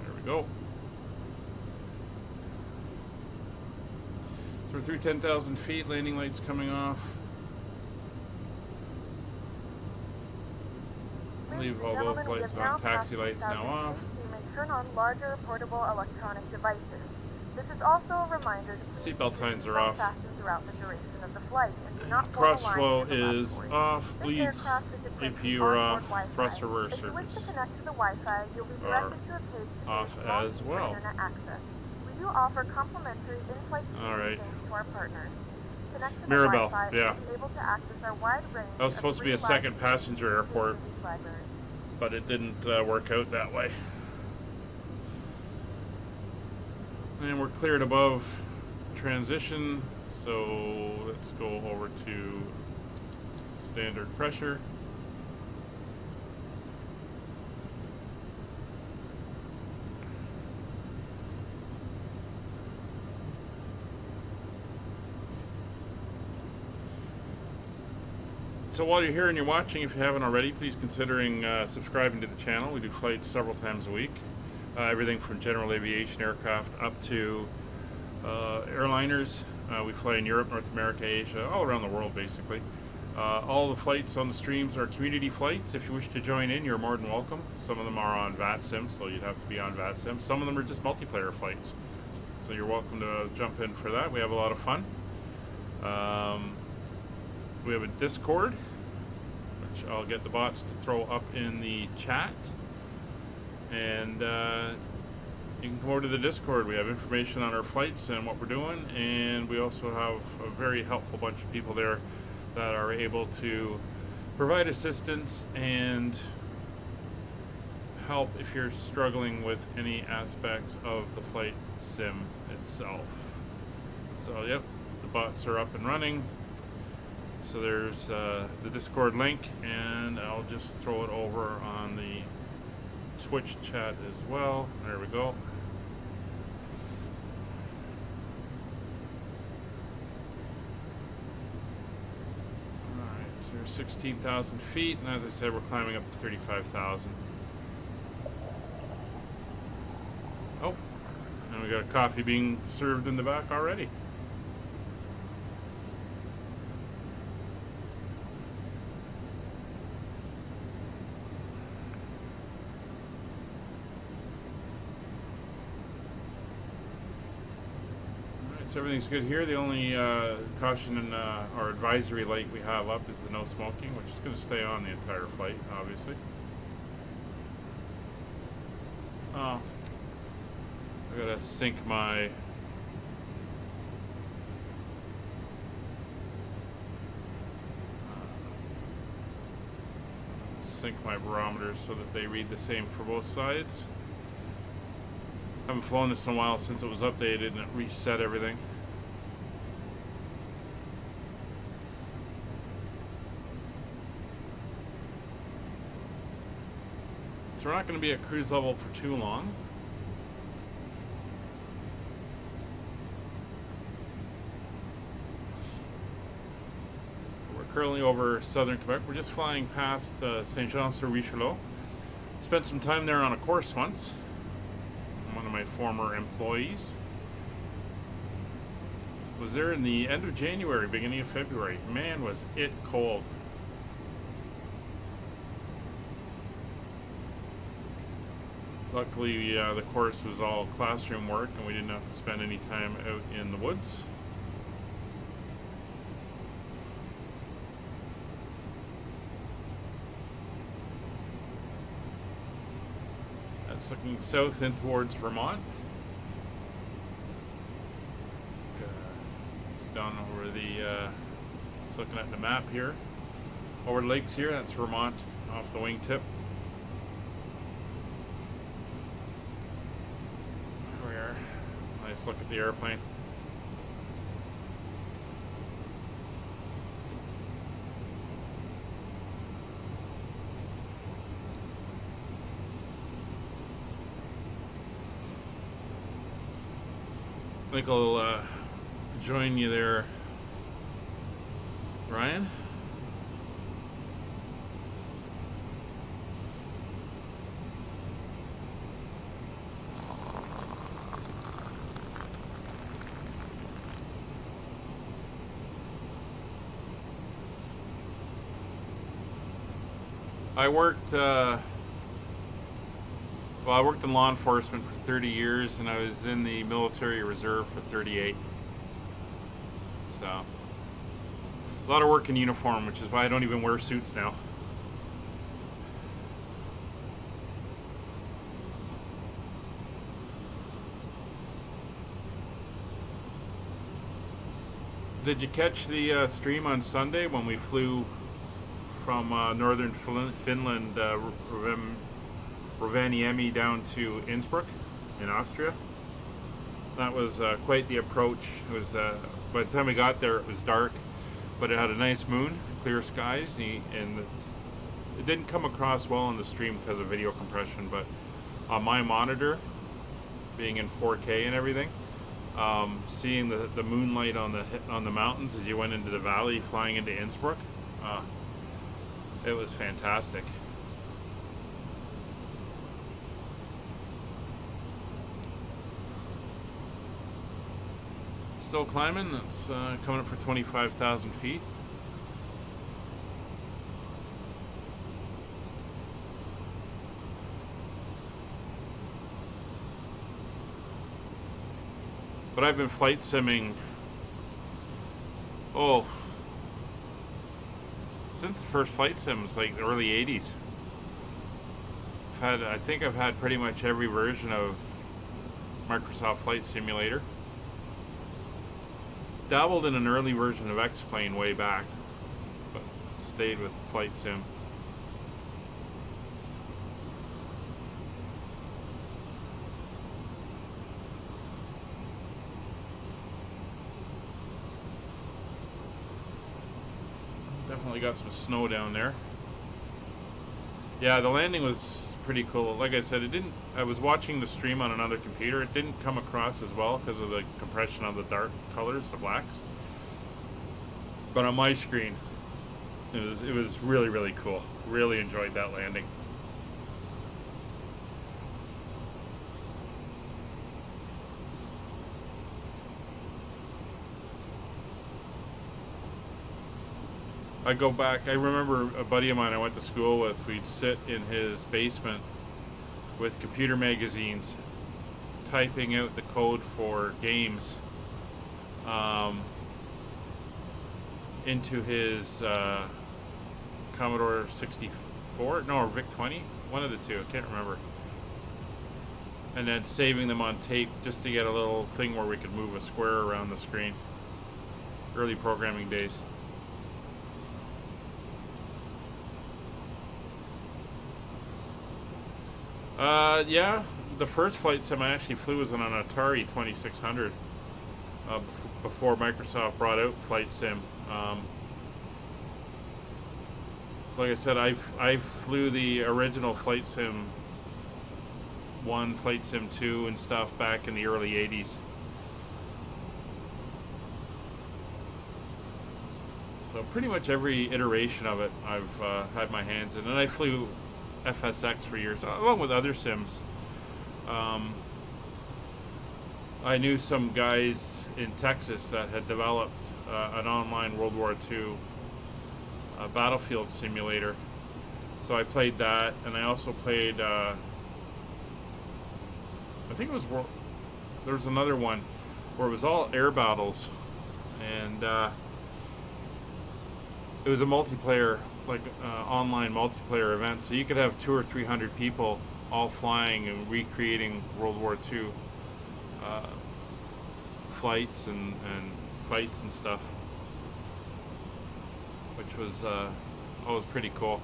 There we go. So we're through 10,000 feet, landing lights coming off. Leave all those lights on, taxi lights now off. You may turn on larger portable electronic devices. This is also a reminder to Seatbelt signs are off. throughout the duration of the flight and do not Cross form a flow line to the left is or right. off, This bleeds, aircraft is equipped with APU are onboard off, Wi-Fi. thrust reverse If you wish to surface connect to the Wi-Fi, you'll be directed to a page off as well. internet access. We do offer complimentary in-flight Alright. communications to our partners. Connect to the Mirabel, Wi-Fi yeah. and be able to access our wide range That was of supposed to be a free second live passenger airport, libraries. but it didn't work out that way. And we're cleared above transition, so let's go over to standard pressure. So while you're here and you're watching, if you haven't already, please considering subscribing to the channel. We do flights several times a week. Everything from general aviation aircraft up to airliners. We fly in Europe, North America, Asia, all around the world basically. All the flights on the streams are community flights. If you wish to join in, you're more than welcome. Some of them are on VATSim, so you'd have to be on VATSim. Some of them are just multiplayer flights. So you're welcome to jump in for that. We have a lot of fun. We have a Discord, which I'll get the bots to throw up in the chat. And you can come over to the Discord. We have information on our flights and what we're doing, and we also have a very helpful bunch of people there that are able to provide assistance and help if you're struggling with any aspects of the flight sim itself. So yep, the bots are up and running. So there's the Discord link, and I'll just throw it over on the Twitch chat as well. There we go. Alright, so there's 16,000 feet, and as I said, we're climbing up to 35,000. Oh, and we got a coffee being served in the back already. So everything's good here. The only caution and or advisory light we have up is the no smoking, which is going to stay on the entire flight, obviously. Oh, I gotta sync my barometers so that they read the same for both sides. I haven't flown this in a while since it was updated and it reset everything. So we're not going to be at cruise level for too long. We're currently over southern Quebec. We're just flying past Saint-Jean-sur-Richelieu. Spent some time there on a course once. One of my former employees was there in the end of January, beginning of February. Man, was it cold. Luckily, the course was all classroom work and we didn't have to spend any time out in the woods. That's looking south in towards Vermont. It's down over the, just looking at the map here. Over the lakes here, that's Vermont off the wingtip. Nice look at the airplane. I think I'll join you there, Ryan. I worked I worked in law enforcement for 30 years, and I was in the military reserve for 38. So, a lot of work in uniform, which is why I don't even wear suits now. Did you catch the stream on Sunday when we flew from northern Finland, Rovaniemi, down to Innsbruck in Austria? That was quite the approach. It was by the time we got there, it was dark, but it had a nice moon, clear skies, and it didn't come across well on the stream because of video compression. But on my monitor, being in 4K and everything, seeing the moonlight on the mountains as you went into the valley, flying into Innsbruck, it was fantastic. Still climbing. That's coming up for 25,000 feet. But I've been flight simming, since the first flight sims, like the early 80s. I think I've had pretty much every version of Microsoft Flight Simulator. Dabbled in an early version of X-Plane way back, but stayed with Flight Sim. Definitely got some snow down there. Yeah, the landing was pretty cool. Like I said, I was watching the stream on another computer. It didn't come across as well because of the compression of the dark colors, the blacks. But on my screen, it was really, really cool. Really enjoyed that landing. I go back, I remember a buddy of mine I went to school with, we'd sit in his basement with computer magazines, typing out the code for games into his Commodore 64, no, or VIC-20, one of the two, I can't remember. And then saving them on tape just to get a little thing where we could move a square around the screen. Early programming days. Yeah, the first flight sim I actually flew was on an Atari 2600 before Microsoft brought out Flight Sim. Like I said, I flew the original Flight Sim 1, Flight Sim 2 and stuff back in the early 80s. So pretty much every iteration of it I've had my hands in, and I flew FSX for years, along with other sims. I knew some guys in Texas that had developed an online World War II battlefield simulator. So I played that, and I also played, I think it was, there was another one where it was all air battles, and it was a multiplayer, like online multiplayer event, so you could have 200 or 300 people all flying and recreating World War II flights and fights and stuff, which was always pretty cool.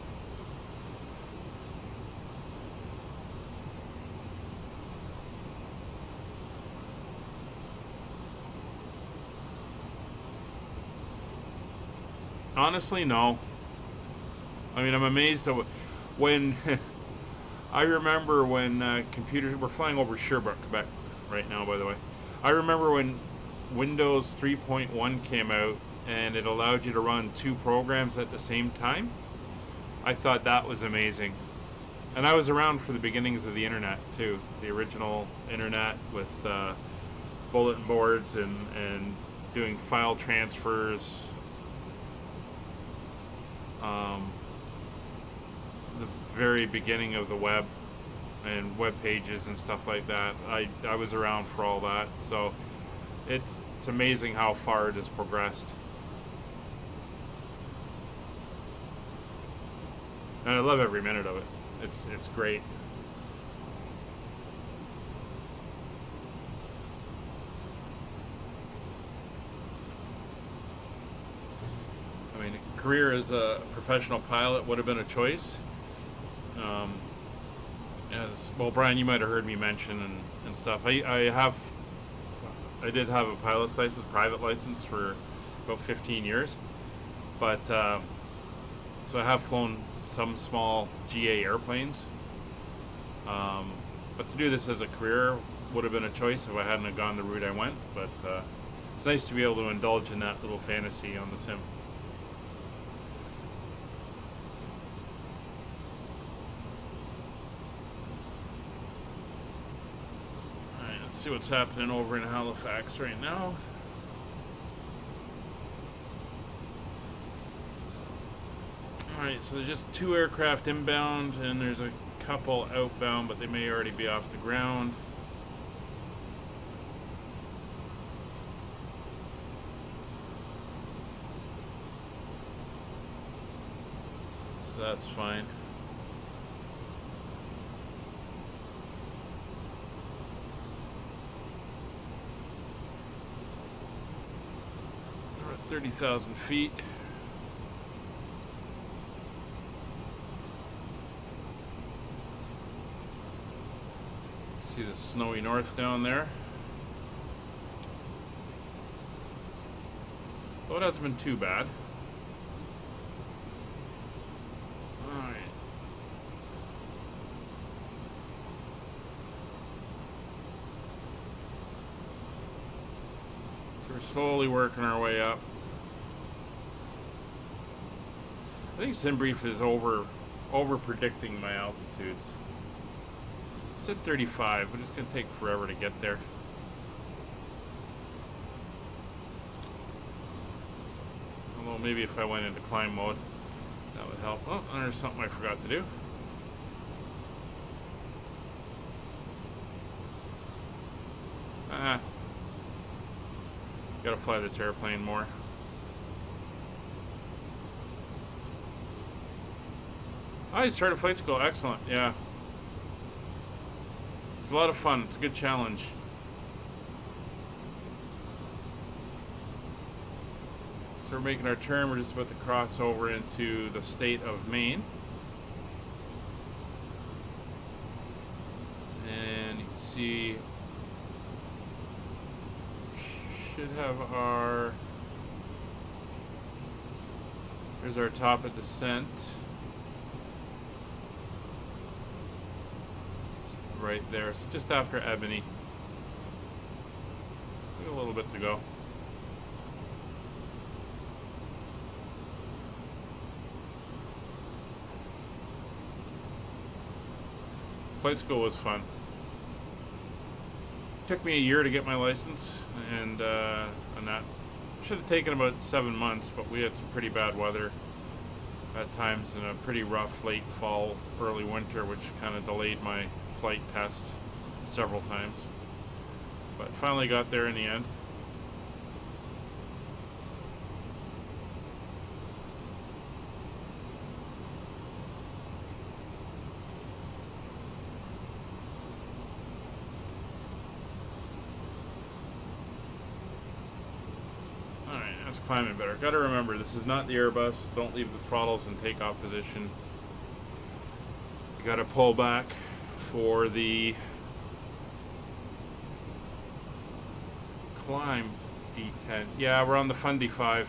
Honestly, no. I mean, I'm amazed at when I remember when computers. We're flying over Sherbrooke, Quebec, right now. By the way, I remember when Windows 3.1 came out and it allowed you to run 2 programs at the same time. I thought that was amazing. And I was around for the beginnings of the internet too, the original internet with bulletin boards and doing file transfers. The very beginning of the web and web pages and stuff like that. I was around for all that, so it's amazing how far it has progressed. And I love every minute of it. It's great. I mean, a career as a professional pilot would have been a choice. As well, Brian, you might have heard me mention and stuff. I did have a pilot's license, private license for about 15 years, but so I have flown some small GA airplanes. But to do this as a career would have been a choice if I hadn't have gone the route I went. But it's nice to be able to indulge in that little fantasy on the sim. Alright, let's see what's happening over in Halifax right now. Alright, so there's just 2 aircraft inbound and there's a couple outbound, but they may already be off the ground. So that's fine. We're at 30,000 feet. See the snowy north down there. Oh, it hasn't been too bad. Alright. So we're slowly working our way up. I think SimBrief is over predicting my altitudes. It's at 35, but it's going to take forever to get there. Although maybe if I went into climb mode, that would help. Oh, and there's something I forgot to do. Gotta fly this airplane more. Oh, you started flight school. Excellent. Yeah. It's a lot of fun. It's a good challenge. So we're making our turn. We're just about to cross over into the state of Maine. And you can see, should have our, there's our top of descent. Right there, so just after Ebony. A little bit to go. Flight school was fun. Took me a year to get my license, and that should have taken about 7 months, but we had some pretty bad weather at times in a pretty rough late fall, early winter, which kind of delayed my flight test several times, but finally got there in the end. Alright, that's climbing better. Gotta remember, this is not the Airbus. Don't leave the throttles in takeoff position. You gotta pull back for the climb D10. Yeah, we're on the Fundy 5.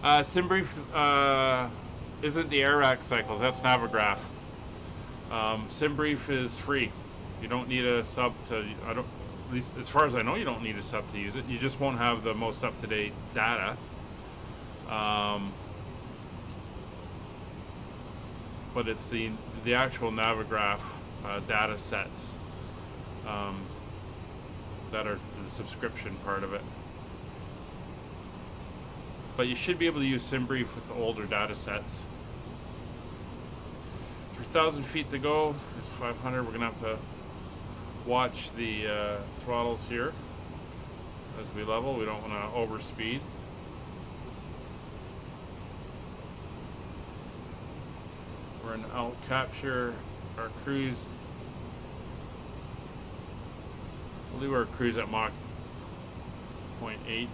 SimBrief isn't the AirAC cycles. That's Navigraph. SimBrief is free. You don't need a sub to. I don't. At least as far as I know, you don't need a sub to use it. You just won't have the most up-to-date data. But it's the actual Navigraph data sets that are the subscription part of it. But you should be able to use SimBrief with the older data sets. 3,000 feet to go. It's 500. We're gonna have to watch the throttles here as we level. We don't want to overspeed. We're in alt capture. Our cruise. We'll do our cruise at Mach 0.8. Ease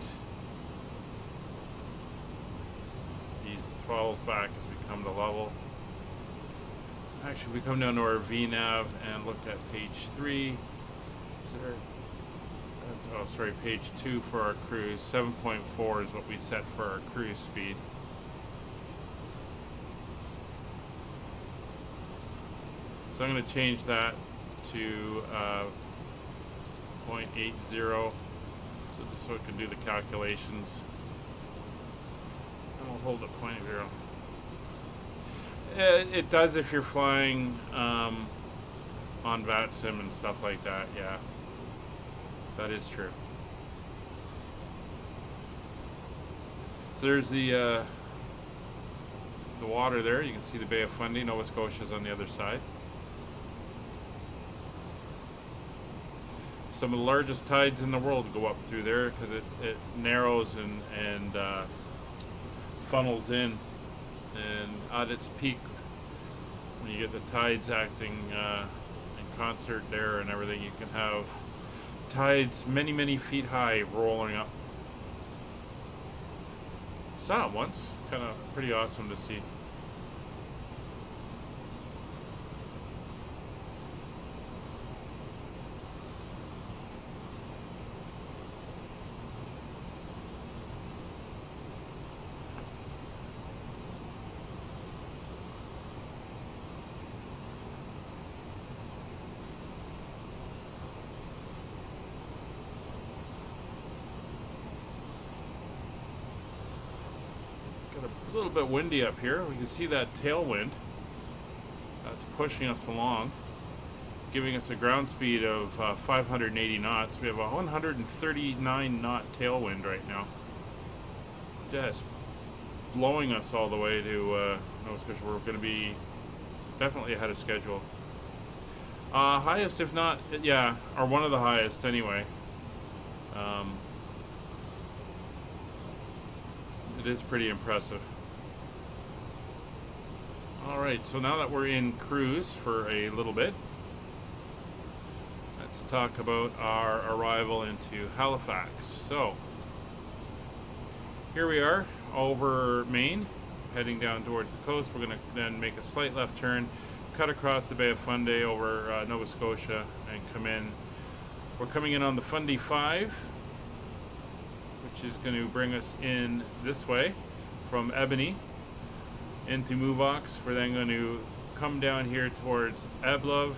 the throttles back as we come to level. Actually, we come down to our VNav and look at page 3. Page 2 for our cruise. 7.4 is what we set for our cruise speed. So I'm going to change that to 0.80, so it can do the calculations. And we'll hold at 0.0. It does if you're flying on VATSim and stuff like that. Yeah, that is true. So there's the water there. You can see the Bay of Fundy. Nova Scotia's on the other side. Some of the largest tides in the world go up through there because it narrows and funnels in. And at its peak, when you get the tides acting in concert there and everything, you can have tides many, many feet high rolling up. Saw it once. Kind of pretty awesome to see. A little bit windy up here. We can see that tailwind that's pushing us along, giving us a ground speed of 580 knots. We have a 139 knot tailwind right now, just blowing us all the way to Nova Scotia. We're going to be definitely ahead of schedule. Highest, if not, yeah, or one of the highest anyway. It is pretty impressive. Alright, so now that we're in cruise for a little bit, let's talk about our arrival into Halifax. So, here we are over Maine, heading down towards the coast. We're going to then make a slight left turn, cut across the Bay of Fundy over Nova Scotia, and come in. We're coming in on the Fundy 5, which is going to bring us in this way from Ebony into Movox. We're then going to come down here towards Eblov,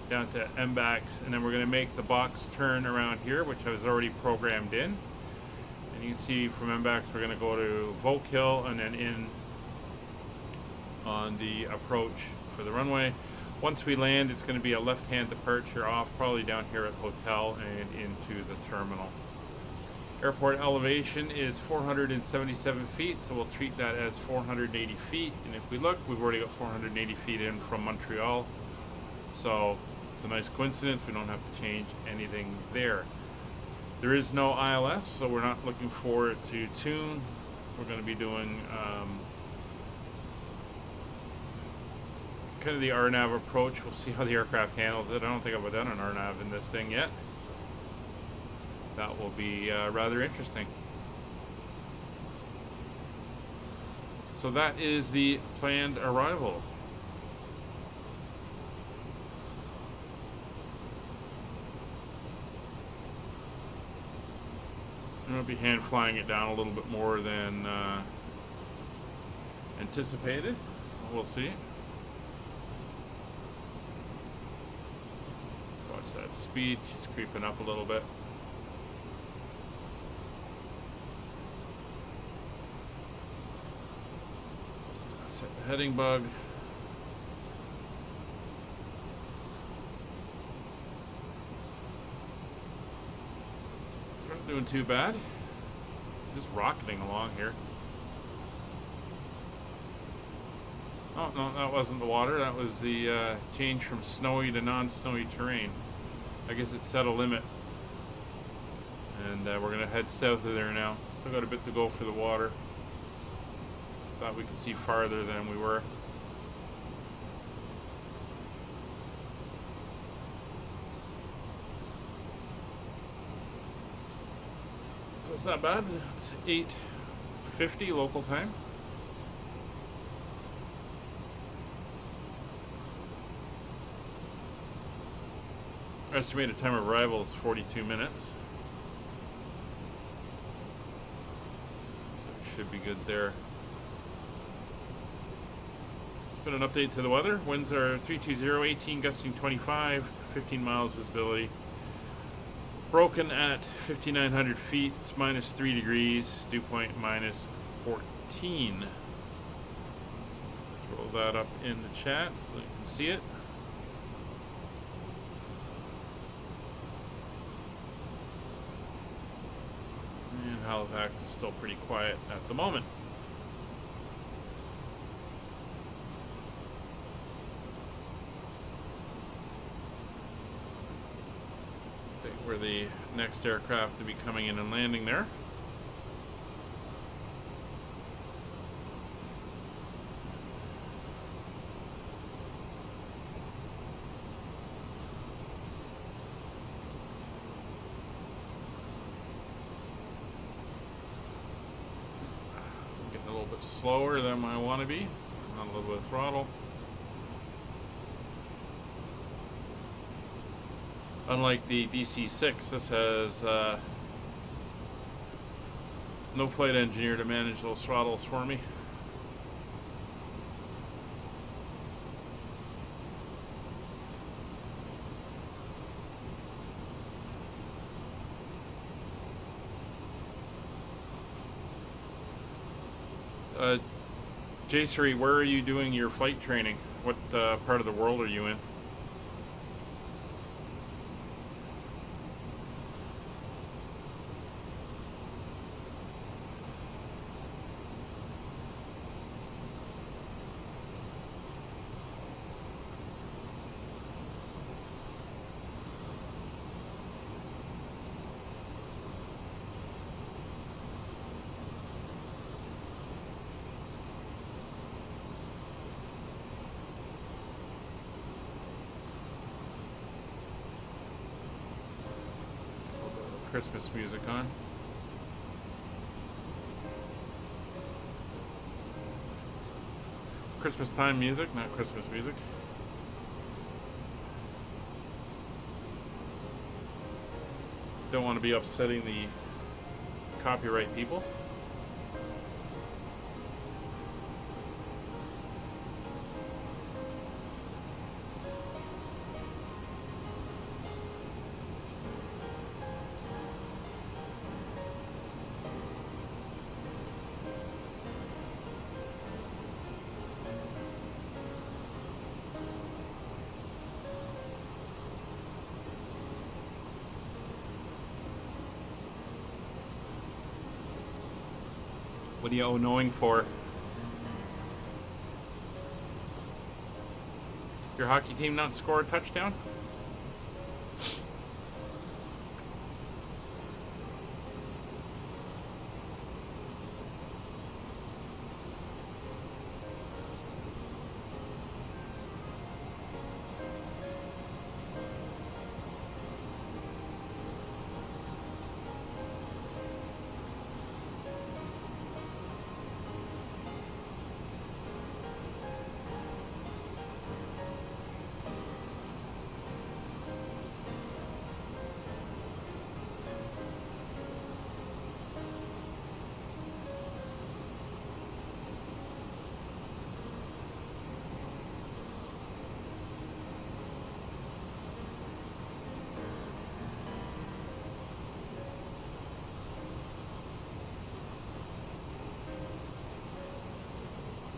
down to Mbax, and then we're going to make the box turn around here, which I was already programmed in. And you can see from Mbax we're going to go to Volkill and then in on the approach for the runway. Once we land, it's going to be a left-hand departure off, probably down here at Hotel and into the terminal. Airport elevation is 477 feet, so we'll treat that as 480 feet. And if we look, we've already got 480 feet in from Montreal. So it's a nice coincidence. We don't have to change anything there. There is no ILS, so we're not looking forward to tune. We're going to be doing kind of the RNAV approach. We'll see how the aircraft handles it. I don't think I've done an RNAV in this thing yet. That will be rather interesting. So that is the planned arrival. I'm going to be hand flying it down a little bit more than anticipated. We'll see. Let's watch that speed. She's creeping up a little bit. Set the heading bug. It's not doing too bad. Just rocketing along here. Oh, no, that wasn't the water. That was the change from snowy to non-snowy terrain. I guess it set a limit. And we're going to head south of there now. Still got a bit to go for the water. Thought we could see farther than we were. So it's not bad. It's 8:50 local time. Estimated time of arrival is 42 minutes. So we should be good there. It's been an update to the weather. Winds are 320, 18 gusting 25, 15 miles visibility. Broken at 5,900 feet. It's minus 3 degrees. Dew point minus 14. So throw that up in the chat so you can see it. And Halifax is still pretty quiet at the moment. I think we're the next aircraft to be coming in and landing there. Slower than I want to be. On a little bit of throttle. Unlike the DC-6, this has no flight engineer to manage those throttles for me. Jacery, where are you doing your flight training? What part of the world are you in? Christmas music on. Christmas time music, not Christmas music. Don't want to be upsetting the copyright people. What are you knowing for? Your hockey team not score a touchdown?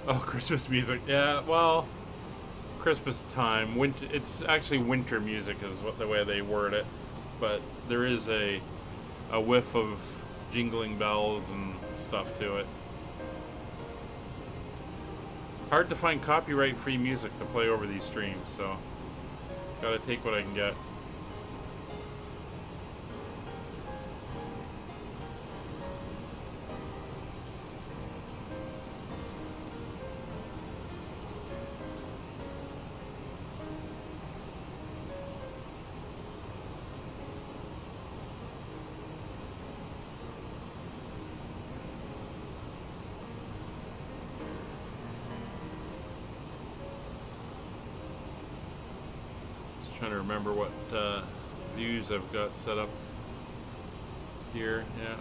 Oh, Christmas music. Yeah, well, Christmas time. Winter. It's actually winter music is what the way they word it. But there is a whiff of jingling bells and stuff to it. Hard to find copyright-free music to play over these streams, so gotta take what I can get. Trying to remember what views I've got set up here. Yeah,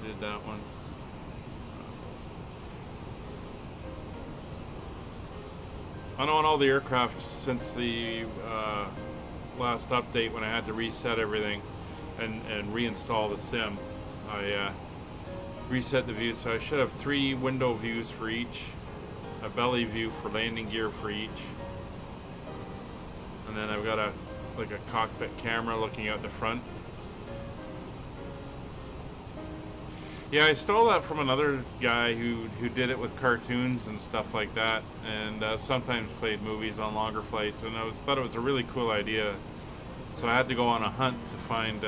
did that one. I know on all the aircraft since the last update when I had to reset everything and reinstall the sim, I reset the views, so I should have 3 window views for each, a belly view for landing gear for each. And then I've got a cockpit camera looking out the front. Yeah, I stole that from another guy who did it with cartoons and stuff like that, and sometimes played movies on longer flights. And I thought it was a really cool idea. So I had to go on a hunt to find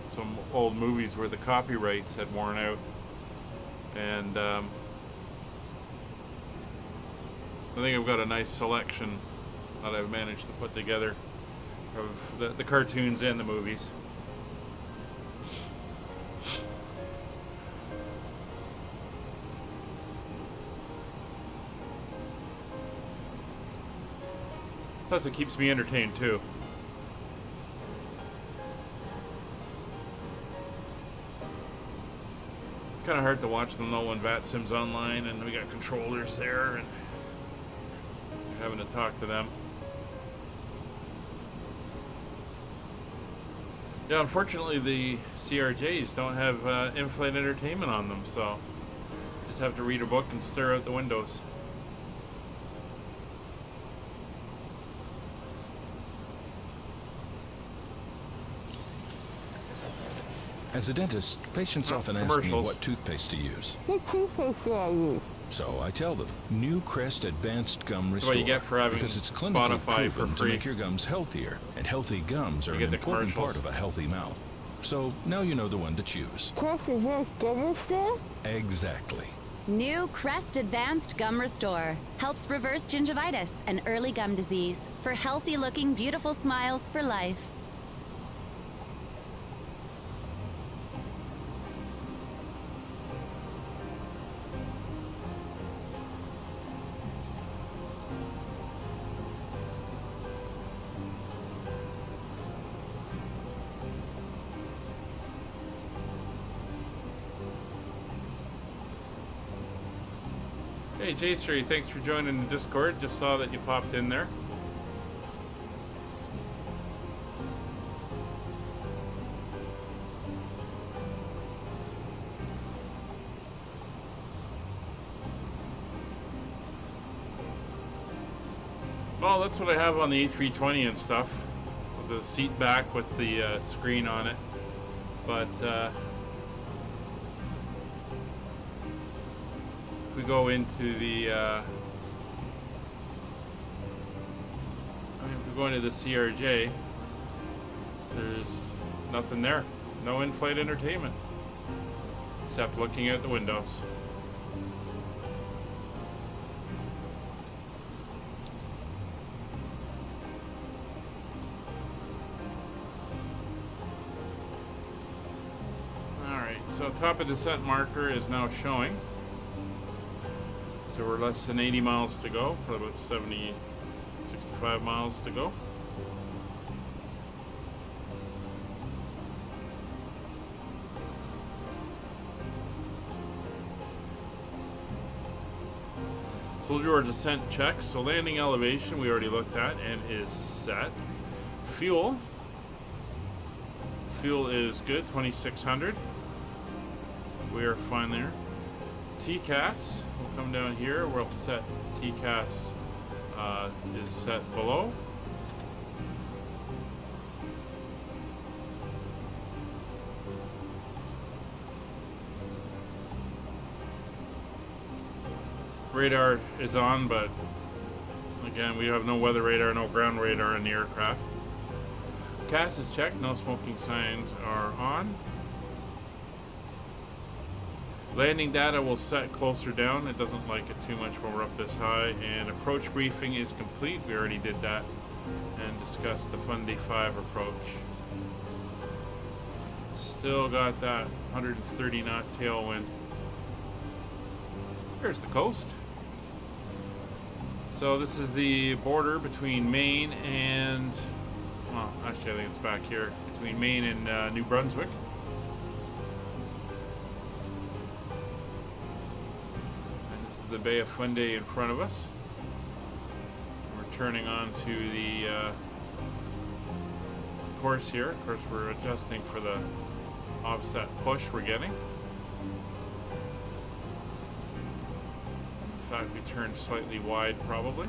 some old movies where the copyrights had worn out, and I think I've got a nice selection that I've managed to put together of the cartoons and the movies. Plus it keeps me entertained too. Kind of hard to watch them though when VATSim's online and we got controllers there and having to talk to them. Yeah, unfortunately the CRJs don't have in-flight entertainment on them, so just have to read a book and stare out the windows. As a dentist, patients often ask me what toothpaste to use. What toothpaste do I use? So I tell them, New Crest Advanced Gum That's Restore, what you get for having because it's clinically Spotify for proven to free. make your gums healthier, and healthy gums are You an get the important commercials. part of a healthy mouth. So now you know the one to choose. Crest Advanced Gum Restore? Exactly. New Crest Advanced Gum Restore helps reverse gingivitis and early gum disease for healthy-looking, beautiful smiles for life. Hey J3, thanks for joining the Discord. Just saw that you popped in there. Well, that's what I have on the A320 and stuff. With the seat back with the screen on it. But if we go into the if we go into the CRJ, there's nothing there. No in-flight entertainment except looking out the windows. Alright, so top of descent marker is now showing. So we're less than 80 miles to go, probably about 70, 65 miles to go. So we'll do our descent check. So landing elevation we already looked at and is set. Fuel. Fuel is good, 2600. We are fine there. TCAS will come down here. We'll set TCAS is set below. Radar is on, but again, we have no weather radar, no ground radar in the aircraft. CAS is checked, no smoking signs are on. Landing data will set closer down. It doesn't like it too much when we're up this high. And approach briefing is complete. We already did that and discussed the Fundy 5 approach. Still got that 130 knot tailwind. Here's the coast. So this is the border between Maine and, well, actually I think it's back here, between Maine and New Brunswick. And this is the Bay of Fundy in front of us. We're turning on to the course here. Of course, we're adjusting for the offset push we're getting. In fact, we turned slightly wide probably.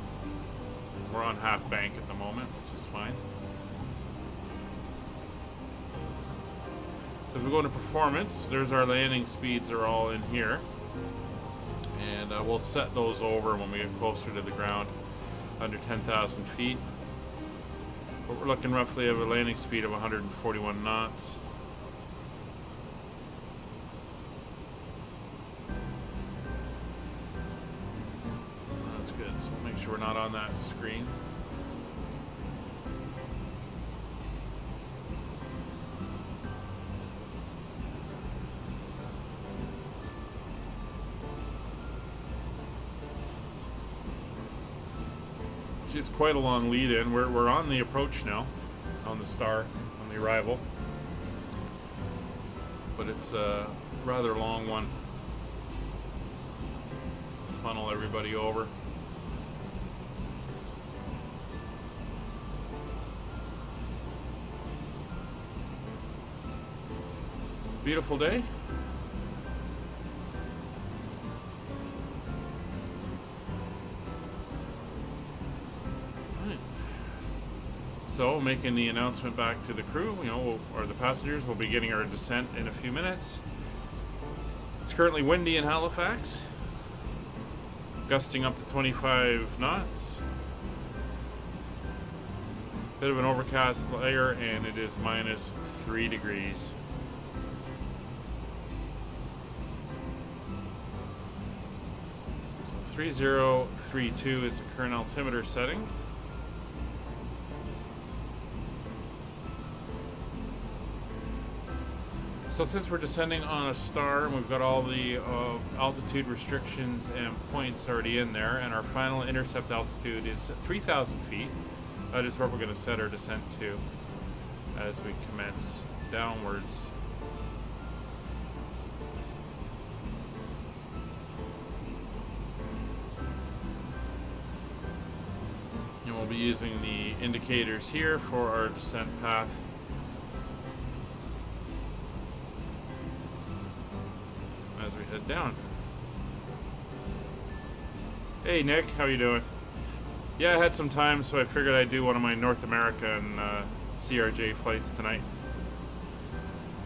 We're on half bank at the moment, which is fine. So if we go into performance, there's our landing speeds are all in here. And we'll set those over when we get closer to the ground, under 10,000 feet. But we're looking roughly at a landing speed of 141 knots. So we'll make sure we're not on that screen. See, it's quite a long lead in. We're on the approach now, on the star, on the arrival. But it's a rather long one. Funnel everybody over. Beautiful day. Right. So, making the announcement back to the crew, or the passengers, we'll be getting our descent in a few minutes. It's currently windy in Halifax, gusting up to 25 knots. Bit of an overcast layer, and it is minus 3 degrees. 3032 is the current altimeter setting. So since we're descending on a star and we've got all the altitude restrictions and points already in there, and our final intercept altitude is 3,000 feet, that is where we're going to set our descent to as we commence downwards. And we'll be using the indicators here for our descent path. As we head down. Hey Nick, how you doing? Yeah, I had some time, so I figured I'd do one of my North American CRJ flights tonight.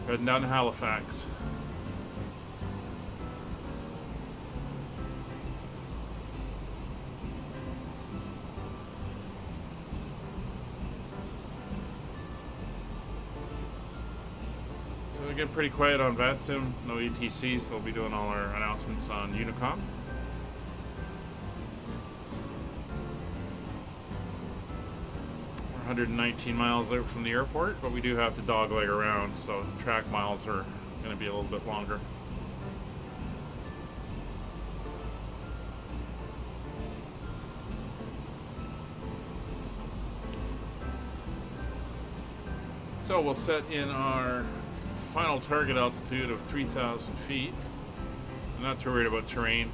Heading down to Halifax. We get pretty quiet on VATSim, no ETC, so we'll be doing all our announcements on Unicom. We're 119 miles out from the airport, but we do have to dogleg around, so track miles are going to be a little bit longer. So we'll set in our final target altitude of 3,000 feet. I'm not too worried about terrain.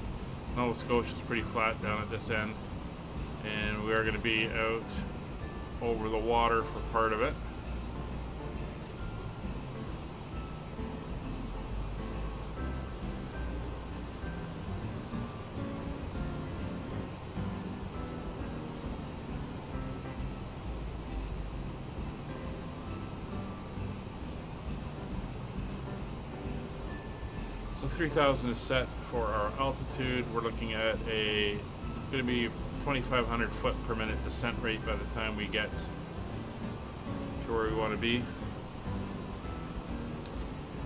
Nova Scotia is pretty flat down at this end, and we are going to be out over the water for part of it. So 3,000 is set for our altitude. We're looking at going to be 2,500 foot per minute descent rate by the time we get to where we want to be.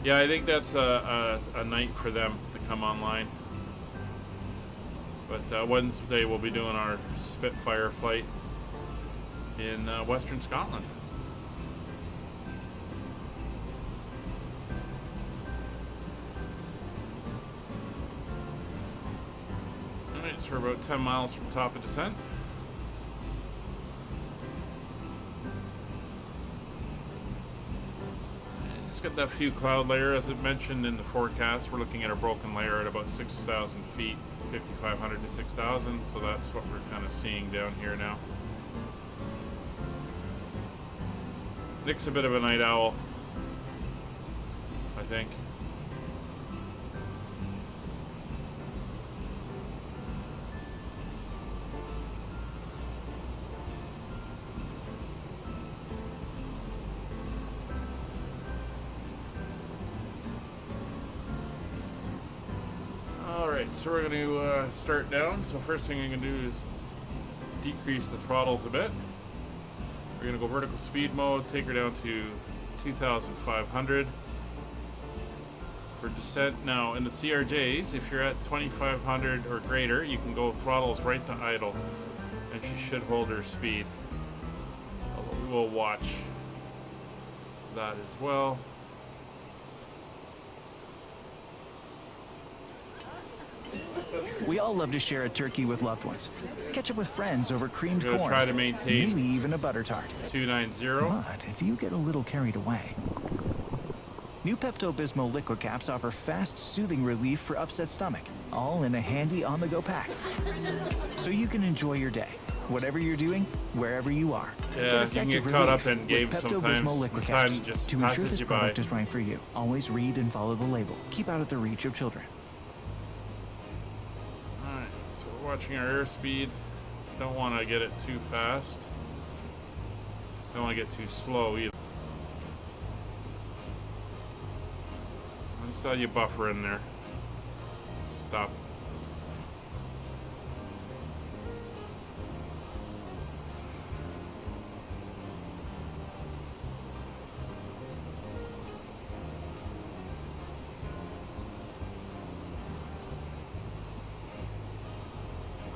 Yeah, I think that's a night for them to come online. But Wednesday we'll be doing our Spitfire flight in Western Scotland. Alright, so we're about 10 miles from top of descent. And it's got that few cloud layer, as it mentioned in the forecast. We're looking at a broken layer at about 6,000 feet, 5,500 to 6,000, so that's what we're kind of seeing down here now. Nick's a bit of a night owl, I think. Alright, so we're going to start down. So first thing I'm going to do is decrease the throttles a bit. We're going to go vertical speed mode, take her down to 2,500 for descent. Now in the CRJs, if you're at 2,500 or greater, you can go throttles right to idle, and she should hold her speed. Although we will watch that as well. We all love to share a turkey with loved ones. Catch up with friends over creamed corn. Try to maintain maybe even a butter tart. 290. But if you get a little carried away. New Pepto-Bismol liquid caps offer fast, soothing relief for upset stomach, all in a handy on-the-go pack. So you can enjoy your day, whatever you're doing, wherever you are. Yeah, you can get caught up in games sometimes. Liquid Time caps just to ensure passes this you product by. is right for you. Always read and follow the label. Keep out of the reach of children. Alright, so we're watching our airspeed. Don't want to get it too fast. Don't want to get too slow either. I saw you buffer in there. Stop.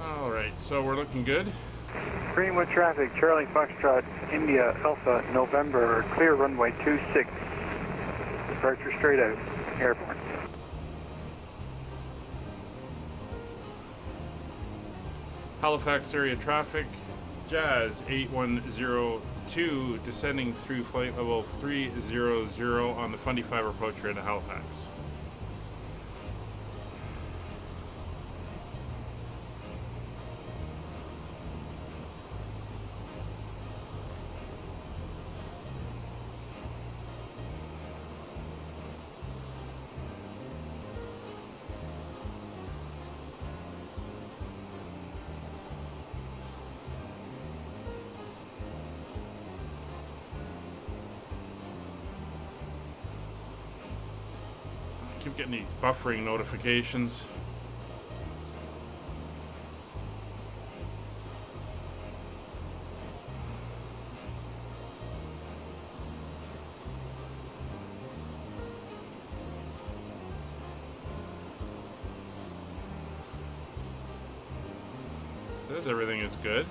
Alright, so we're looking good. Greenwood traffic, Charlie Foxtrot, India Alpha, November, clear runway 26. Departure straight out, airborne. Halifax area traffic, Jazz 8102, descending through flight level 300 on the Fundy 5 approacher into Halifax. Keep getting these buffering notifications. Says everything is good.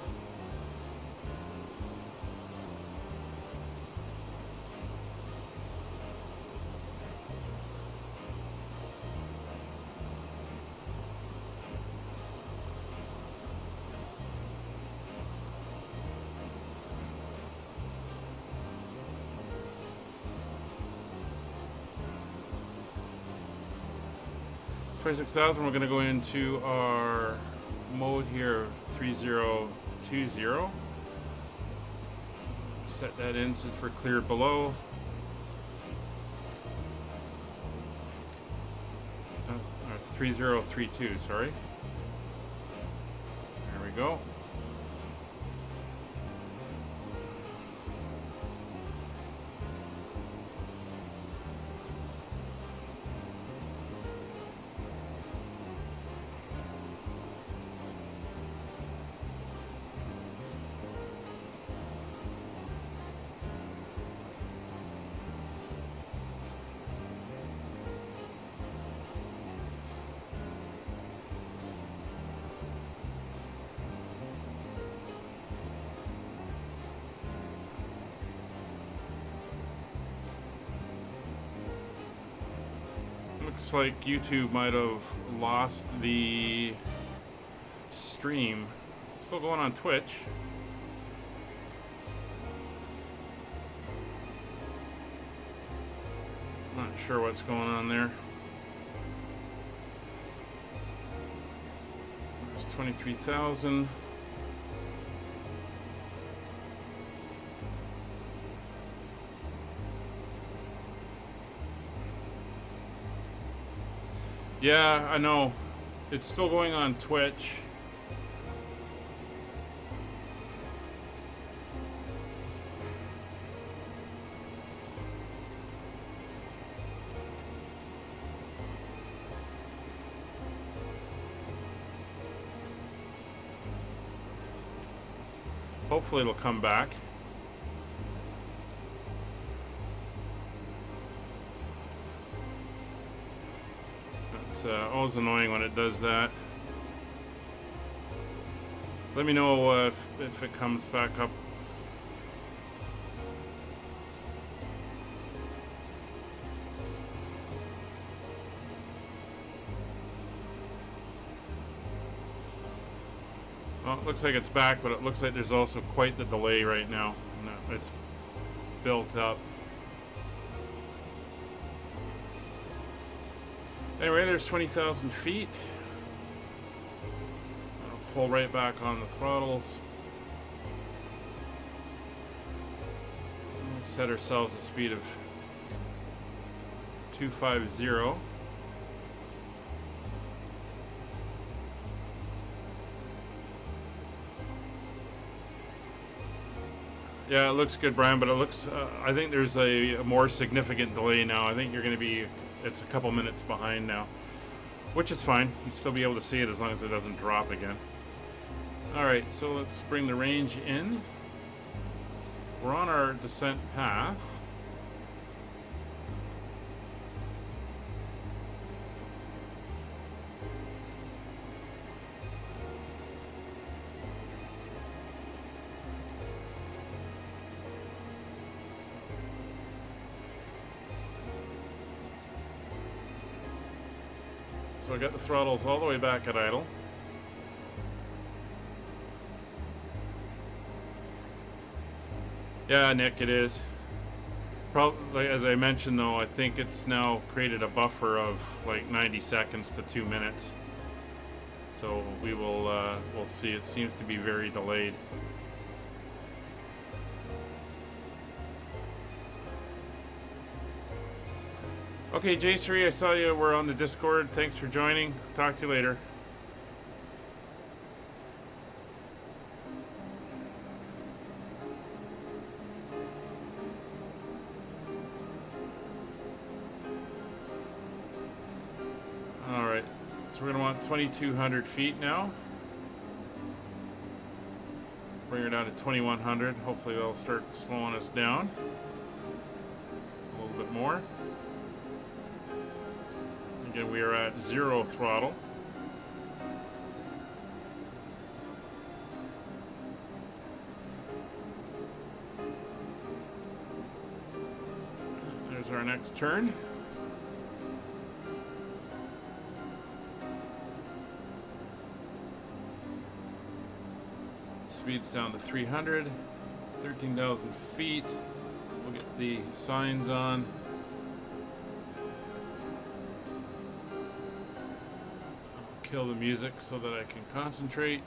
$26,000, we're going to go into our mode here, 3020. Set that in since we're cleared below. 3032, sorry. There we go. Looks like YouTube might have lost the stream. Still going on Twitch. Not sure what's going on there. There's 23,000. Yeah, I know. It's still going on Twitch. Hopefully it'll come back. It's always annoying when it does that. Let me know if it comes back up. Well, it looks like it's back, but it looks like there's also quite the delay right now. No, it's built up. Anyway, there's 20,000 feet. I'll pull right back on the throttles. Let's set ourselves a speed of 250. Yeah, it looks good, Brian, but it looks, I think there's a more significant delay now. I think you're going to be, it's a couple minutes behind now, which is fine. You'll still be able to see it as long as it doesn't drop again. All right, so let's bring the range in. We're on our descent path. So I got the throttles all the way back at idle. Yeah, Nick, it is. Probably, as I mentioned though, I think it's now created a buffer of like 90 seconds to 2 minutes. So we will, we'll see. It seems to be very delayed. Okay, J3, I saw you were on the Discord. Thanks for joining. Talk to you later. Alright, so we're going to want 2,200 feet now. Bring her down to 2,100. Hopefully that'll start slowing us down a little bit more. Again, we are at 0 throttle. There's our next turn. Speed's down to 300, 13,000 feet. We'll get the signs on. Kill the music so that I can concentrate.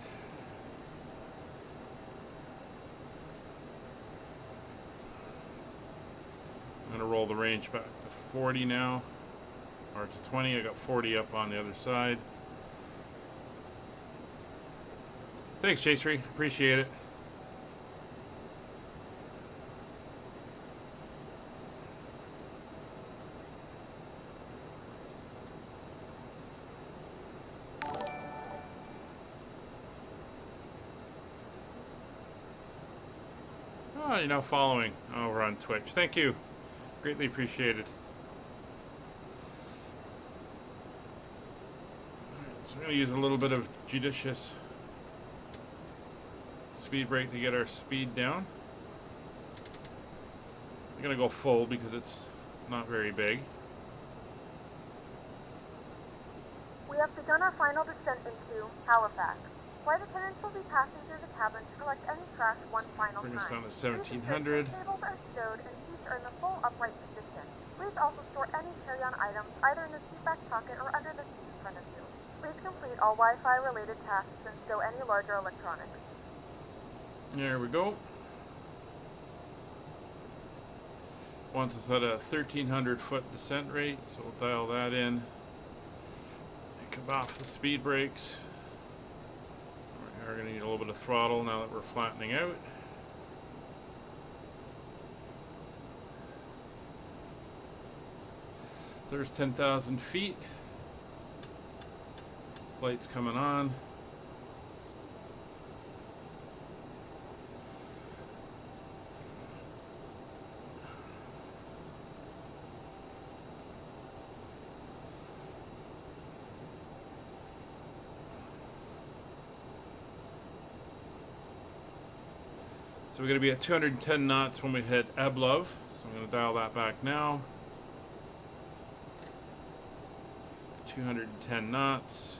I'm going to roll the range back to 40 now, or to 20. I got 40 up on the other side. Thanks, J3. Appreciate it. Oh, you're now following over on Twitch. Thank you. Greatly appreciated. Alright, so we're going to use a little bit of judicious speed brake to get our speed down. I'm going to go full because it's not very big. begun our final descent into Halifax. Flight attendants will be passing through the cabin to collect any trash one final Bring us time. down to 1700. Tables are stowed and seats are in the full upright position. Please also store any carry-on items either in the seat back pocket or under the seat in front of you. Please complete all Wi-Fi related tasks and stow any larger electronics. There we go. Wants us at a 1,300 foot descent rate, so we'll dial that in. And come off the speed brakes. We're going to need a little bit of throttle now that we're flattening out. There's 10,000 feet. Lights coming on. So we're going to be at 210 knots when we hit ebb low. So I'm going to dial that back now. 210 knots.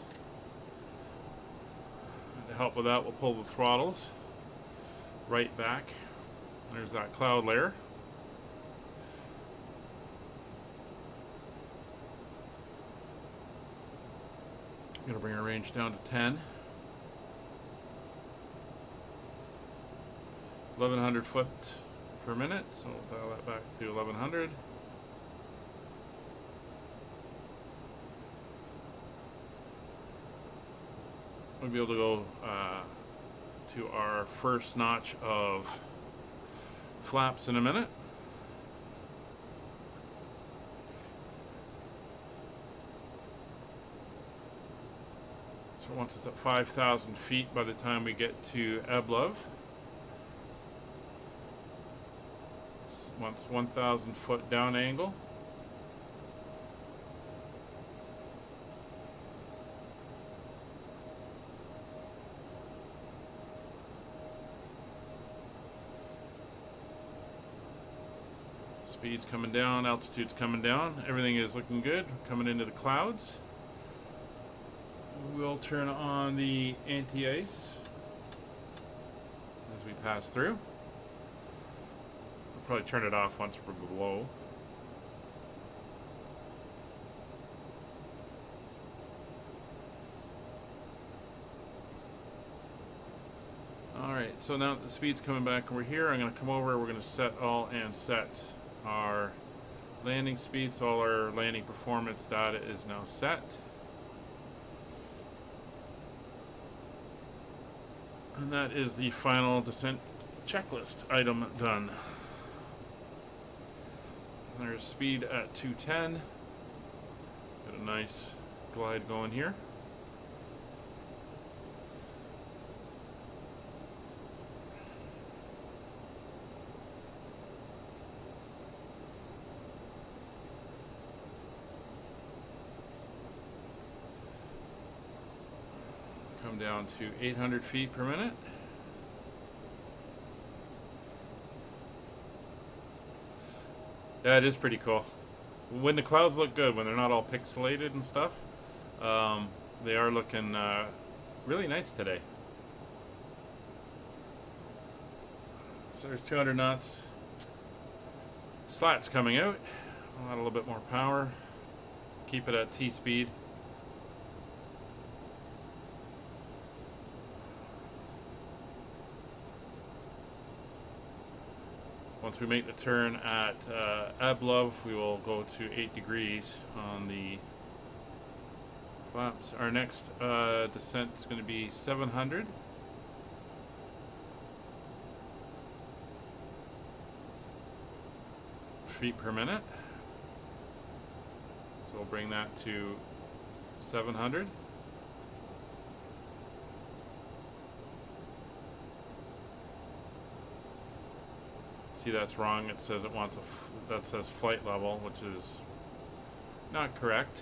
And to help with that, we'll pull the throttles right back. There's that cloud layer. I'm going to bring our range down to 10. 1,100 foot per minute, so we'll dial that back to 1,100. We'll be able to go to our first notch of flaps in a minute. So once it's at 5,000 feet by the time we get to ebb low. Once 1,000 foot down angle. Speed's coming down, altitude's coming down. Everything is looking good. Coming into the clouds. We'll turn on the anti-ice as we pass through. Probably turn it off once we're below. Alright, so now that the speed's coming back over here, I'm going to come over, we're going to set all and set our landing speed, so all our landing performance data is now set. And that is the final descent checklist item done. There's speed at 210. Got a nice glide going here. Come down to 800 feet per minute. Yeah, it is pretty cool. When the clouds look good, when they're not all pixelated and stuff, they are looking really nice today. So there's 200 knots. Slats coming out. I'll add a little bit more power. Keep it at T speed. Once we make the turn at ebb low, we will go to 8 degrees on the flaps. Our next descent is going to be 700. Feet per minute. So we'll bring that to 700. See, that's wrong. It says it wants that says flight level, which is not correct.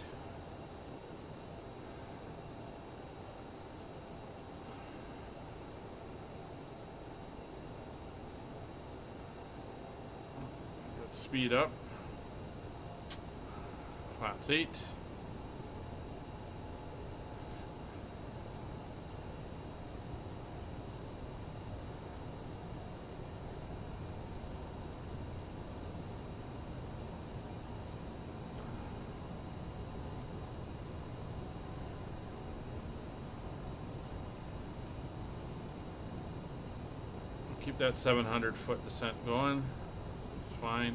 Let's speed up. Flaps 8. Keep that 700 foot descent going. It's fine.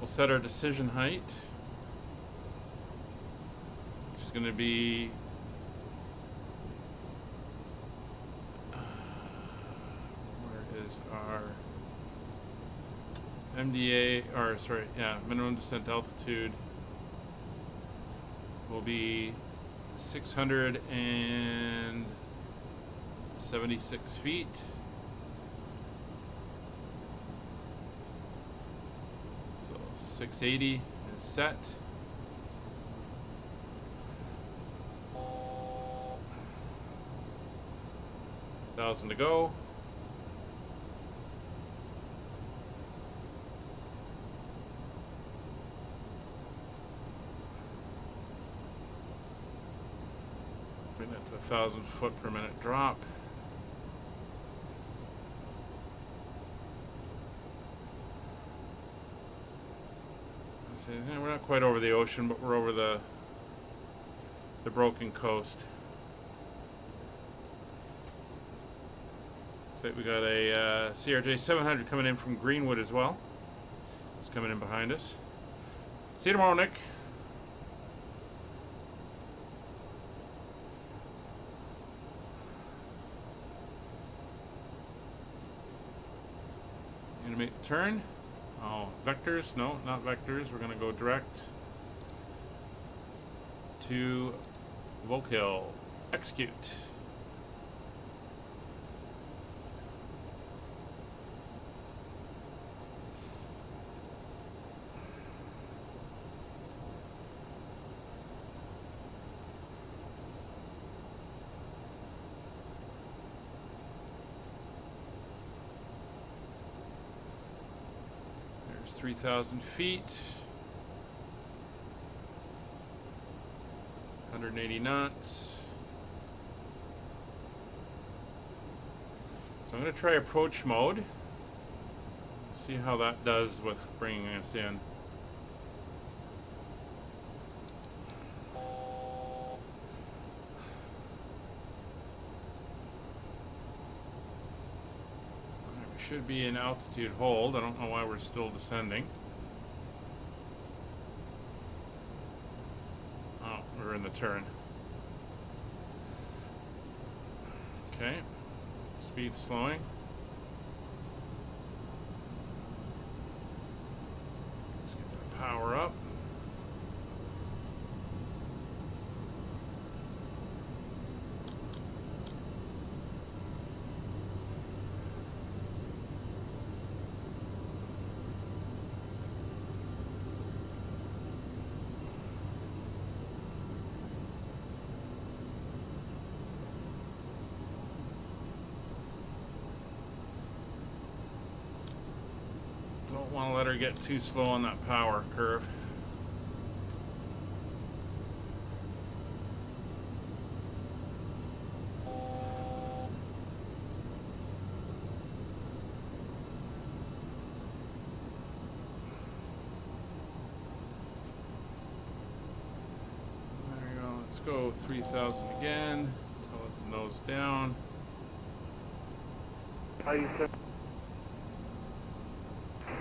We'll set our decision height. It's going to be where is our MDA, or sorry, yeah, minimum descent altitude will be 676 feet. So 680 is set. $1,000 to go. Bring that to 1,000 foot per minute drop. So, yeah, we're not quite over the ocean, but we're over the broken coast. So we got a CRJ900 coming in from Greenwood as well. It's coming in behind us. See you tomorrow, Nick. Gonna make the turn. Oh, vectors? No, not vectors. We're gonna go direct to Volkill. Execute. There's 3,000 feet. 180 knots. So I'm going to try approach mode. See how that does with bringing us in. We should be in altitude hold. I don't know why we're still descending. In the turn. Okay. Speed slowing. Let's get that power up. Don't want to let her get too slow on that power curve. There you go. Let's go 3,000 again. Let the nose down.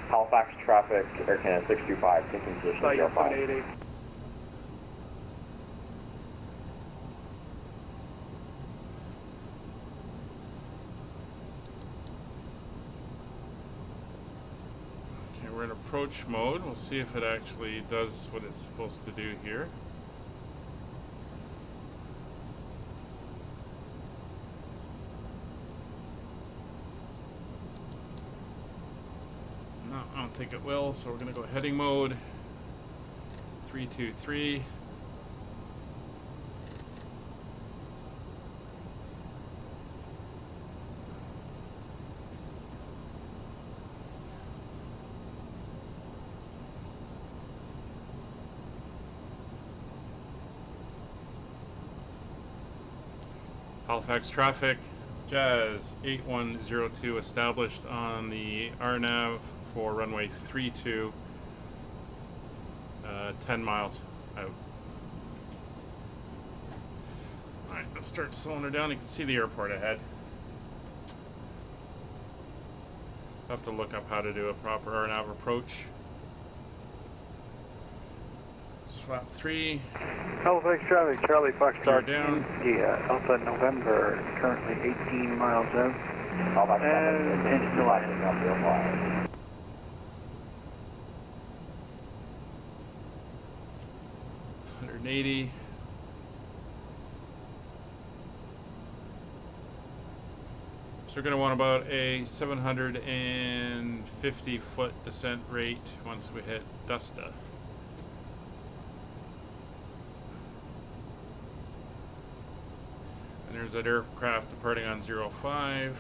Halifax traffic, Air Canada 625, taking position 05. Okay, we're in approach mode. We'll see if it actually does what it's supposed to do here. I don't think it will, so we're going to go heading mode. 323. Halifax traffic, Jazz 8102 established on the RNAV for runway 32. 10 miles out. Alright, let's start slowing her down. You can see the airport ahead. I'll have to look up how to do a proper RNAV approach. It's flap 3. Halifax traffic, Charlie Foxtrot down. India, Alpha November, currently 18 miles out. And Initialization. 180. So we're going to want about a 750 foot descent rate once we hit Dusta. And there's that aircraft departing on 05.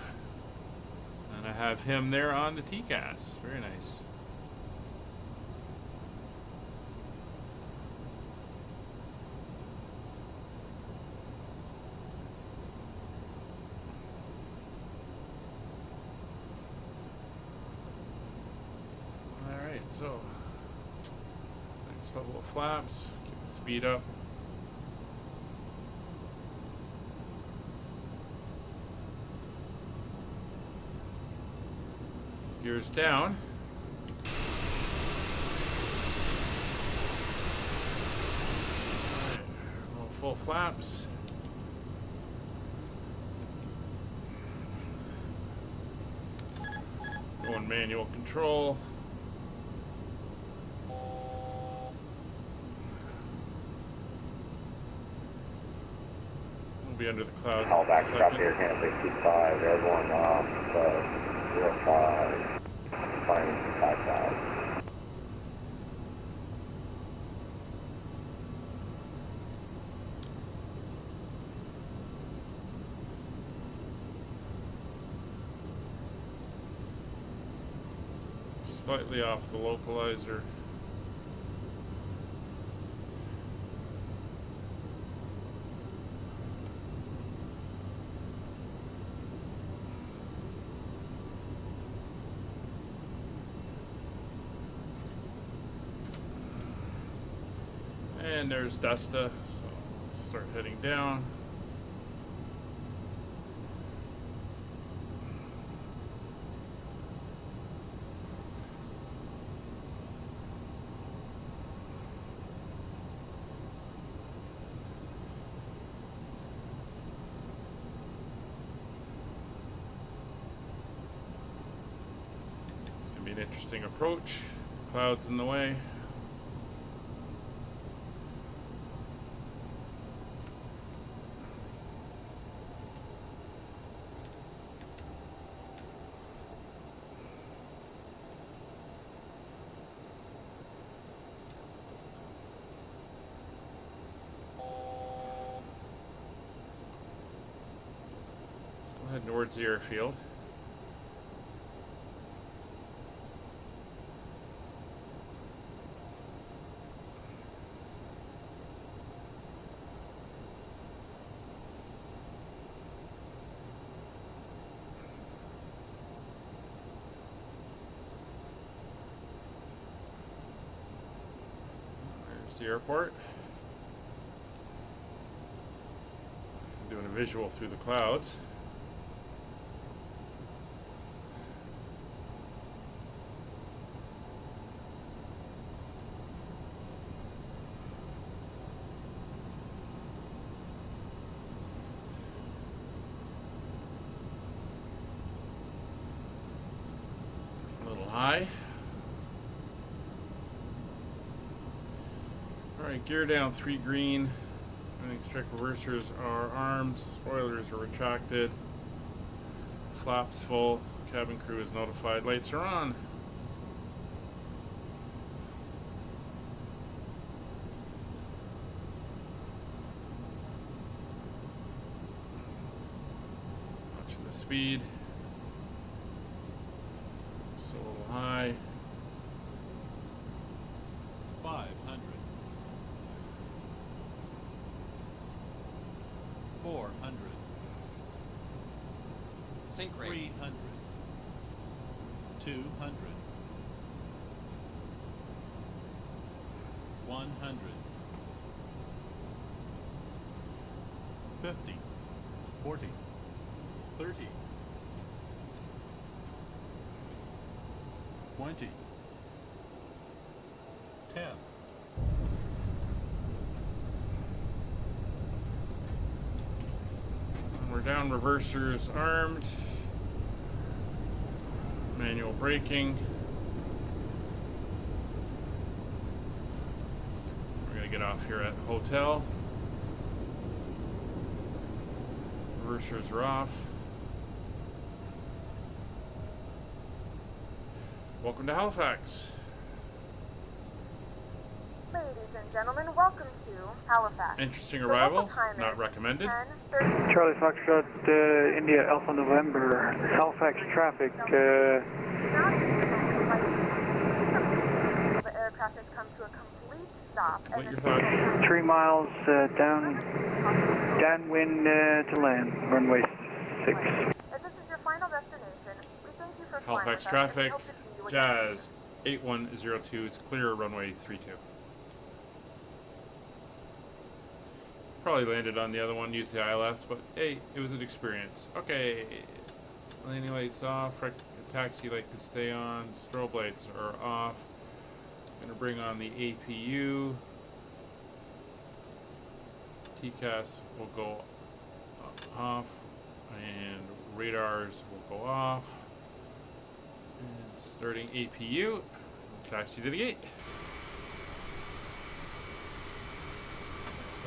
And I have him there on the TCAS. Very nice. So, next level of flaps, keep the speed up. Gears down. Alright, roll full flaps. Going manual control. Be under the clouds. Halifax traffic here, Canada 65, airborne off, 05, climbing 5000. Slightly off the localizer. And there's Dusta, so let's start heading down. It's going to be an interesting approach. Clouds in the way. Head towards the airfield. There's the airport. I'm doing a visual through the clouds. High. Alright, gear down 3 green. Landing strike reversers are armed. Spoilers are retracted. Flaps full. Cabin crew is notified. Lights are on. Watching the speed. High. 500. 400. Sync rate. 300. 200. 100. 50. 40. 30. 20. 10. We're down, reversers armed. Manual braking. We're going to get off here at hotel. Reversers are off. Welcome to Halifax. Ladies and gentlemen, welcome to Halifax. Interesting arrival. Not recommended. Charlie Foxtrot, India Alpha November, Halifax traffic. The aircraft has come to a complete stop. What your thoughts? 3 miles downwind to land, runway 6. As this is your final destination, we thank you for flying Halifax with us and traffic. we hope to see you again. Jazz 8102. It's clear, runway 32. Probably landed on the other one, used the ILS, but hey, it was an experience. Okay, landing lights off, taxi light can stay on, strobe lights are off. Gonna bring on the APU. TCAS will go off, and radars will go off. And starting APU, taxi to the gate. The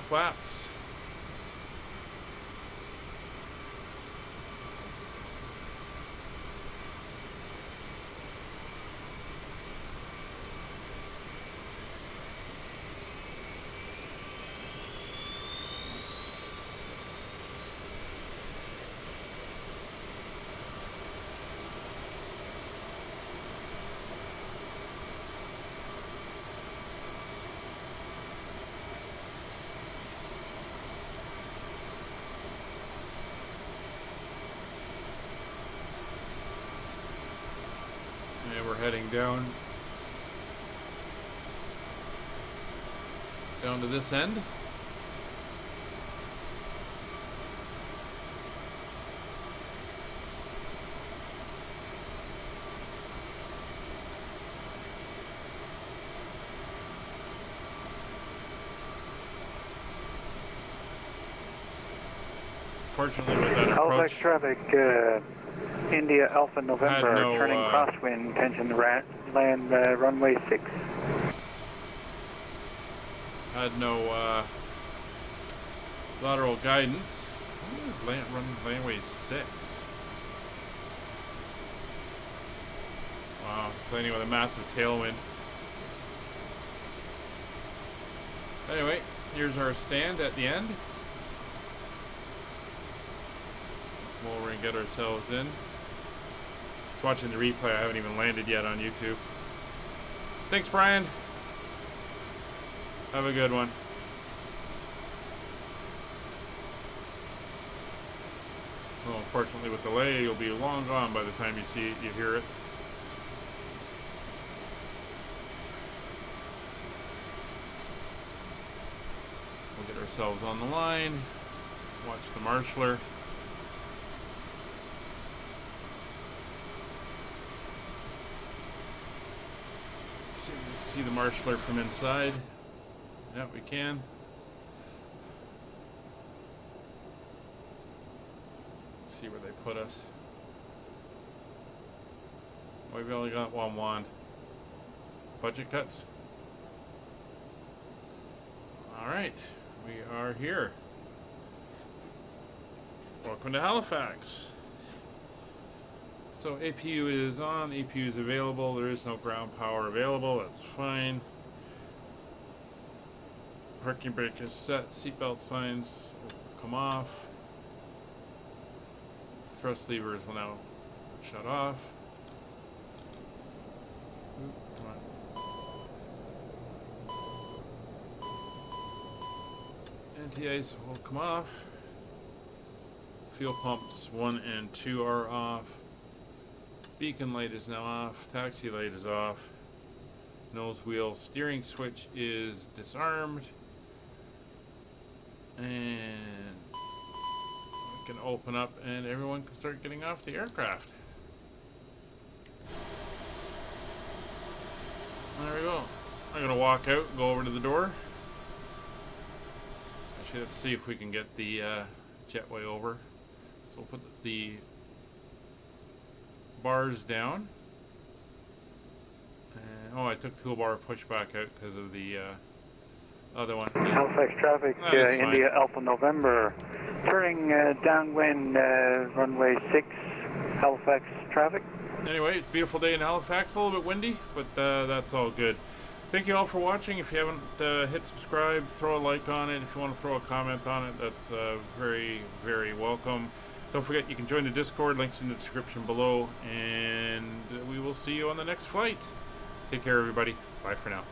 flaps. And we're heading down to this end. Fortunately, with that Halifax approach, traffic, India Alpha November, no, turning crosswind, intention to land runway 6. had no lateral guidance. Runway 6. Wow, it's landing with a massive tailwind. Anyway, here's our stand at the end. Well, we're gonna get ourselves in. Just watching the replay, I haven't even landed yet on YouTube. Thanks, Brian. Have a good one. Well, unfortunately, with delay, you'll be long gone by the time you see it, you hear it. We'll get ourselves on the line. Watch the marshaller. See the marshaller from inside. Yep, we can. Let's see where they put us. We've only got one wand. Budget cuts. Alright, we are here. Welcome to Halifax. So APU is on, APU is available, there is no ground power available, that's fine. Parking brake is set, seatbelt signs will come off. Thrust levers will now shut off. Come on. Anti-ice will come off. Fuel pumps 1 and 2 are off. Beacon light is now off. Taxi light is off. Nose wheel steering switch is disarmed. And we can open up and everyone can start getting off the aircraft. There we go. I'm going to walk out and go over to the door. Actually, let's see if we can get the jetway over. So we'll put the bars down. And, oh, I took toolbar pushback out because of the other one. Halifax traffic, India Alpha November. Turning downwind, runway 6, Halifax traffic. Anyway, it's a beautiful day in Halifax, a little bit windy, but that's all good. Thank you all for watching. If you haven't hit subscribe, throw a like on it. If you want to throw a comment on it, that's very, very welcome. Don't forget you can join the Discord, links in the description below, and we will see you on the next flight. Take care, everybody. Bye for now.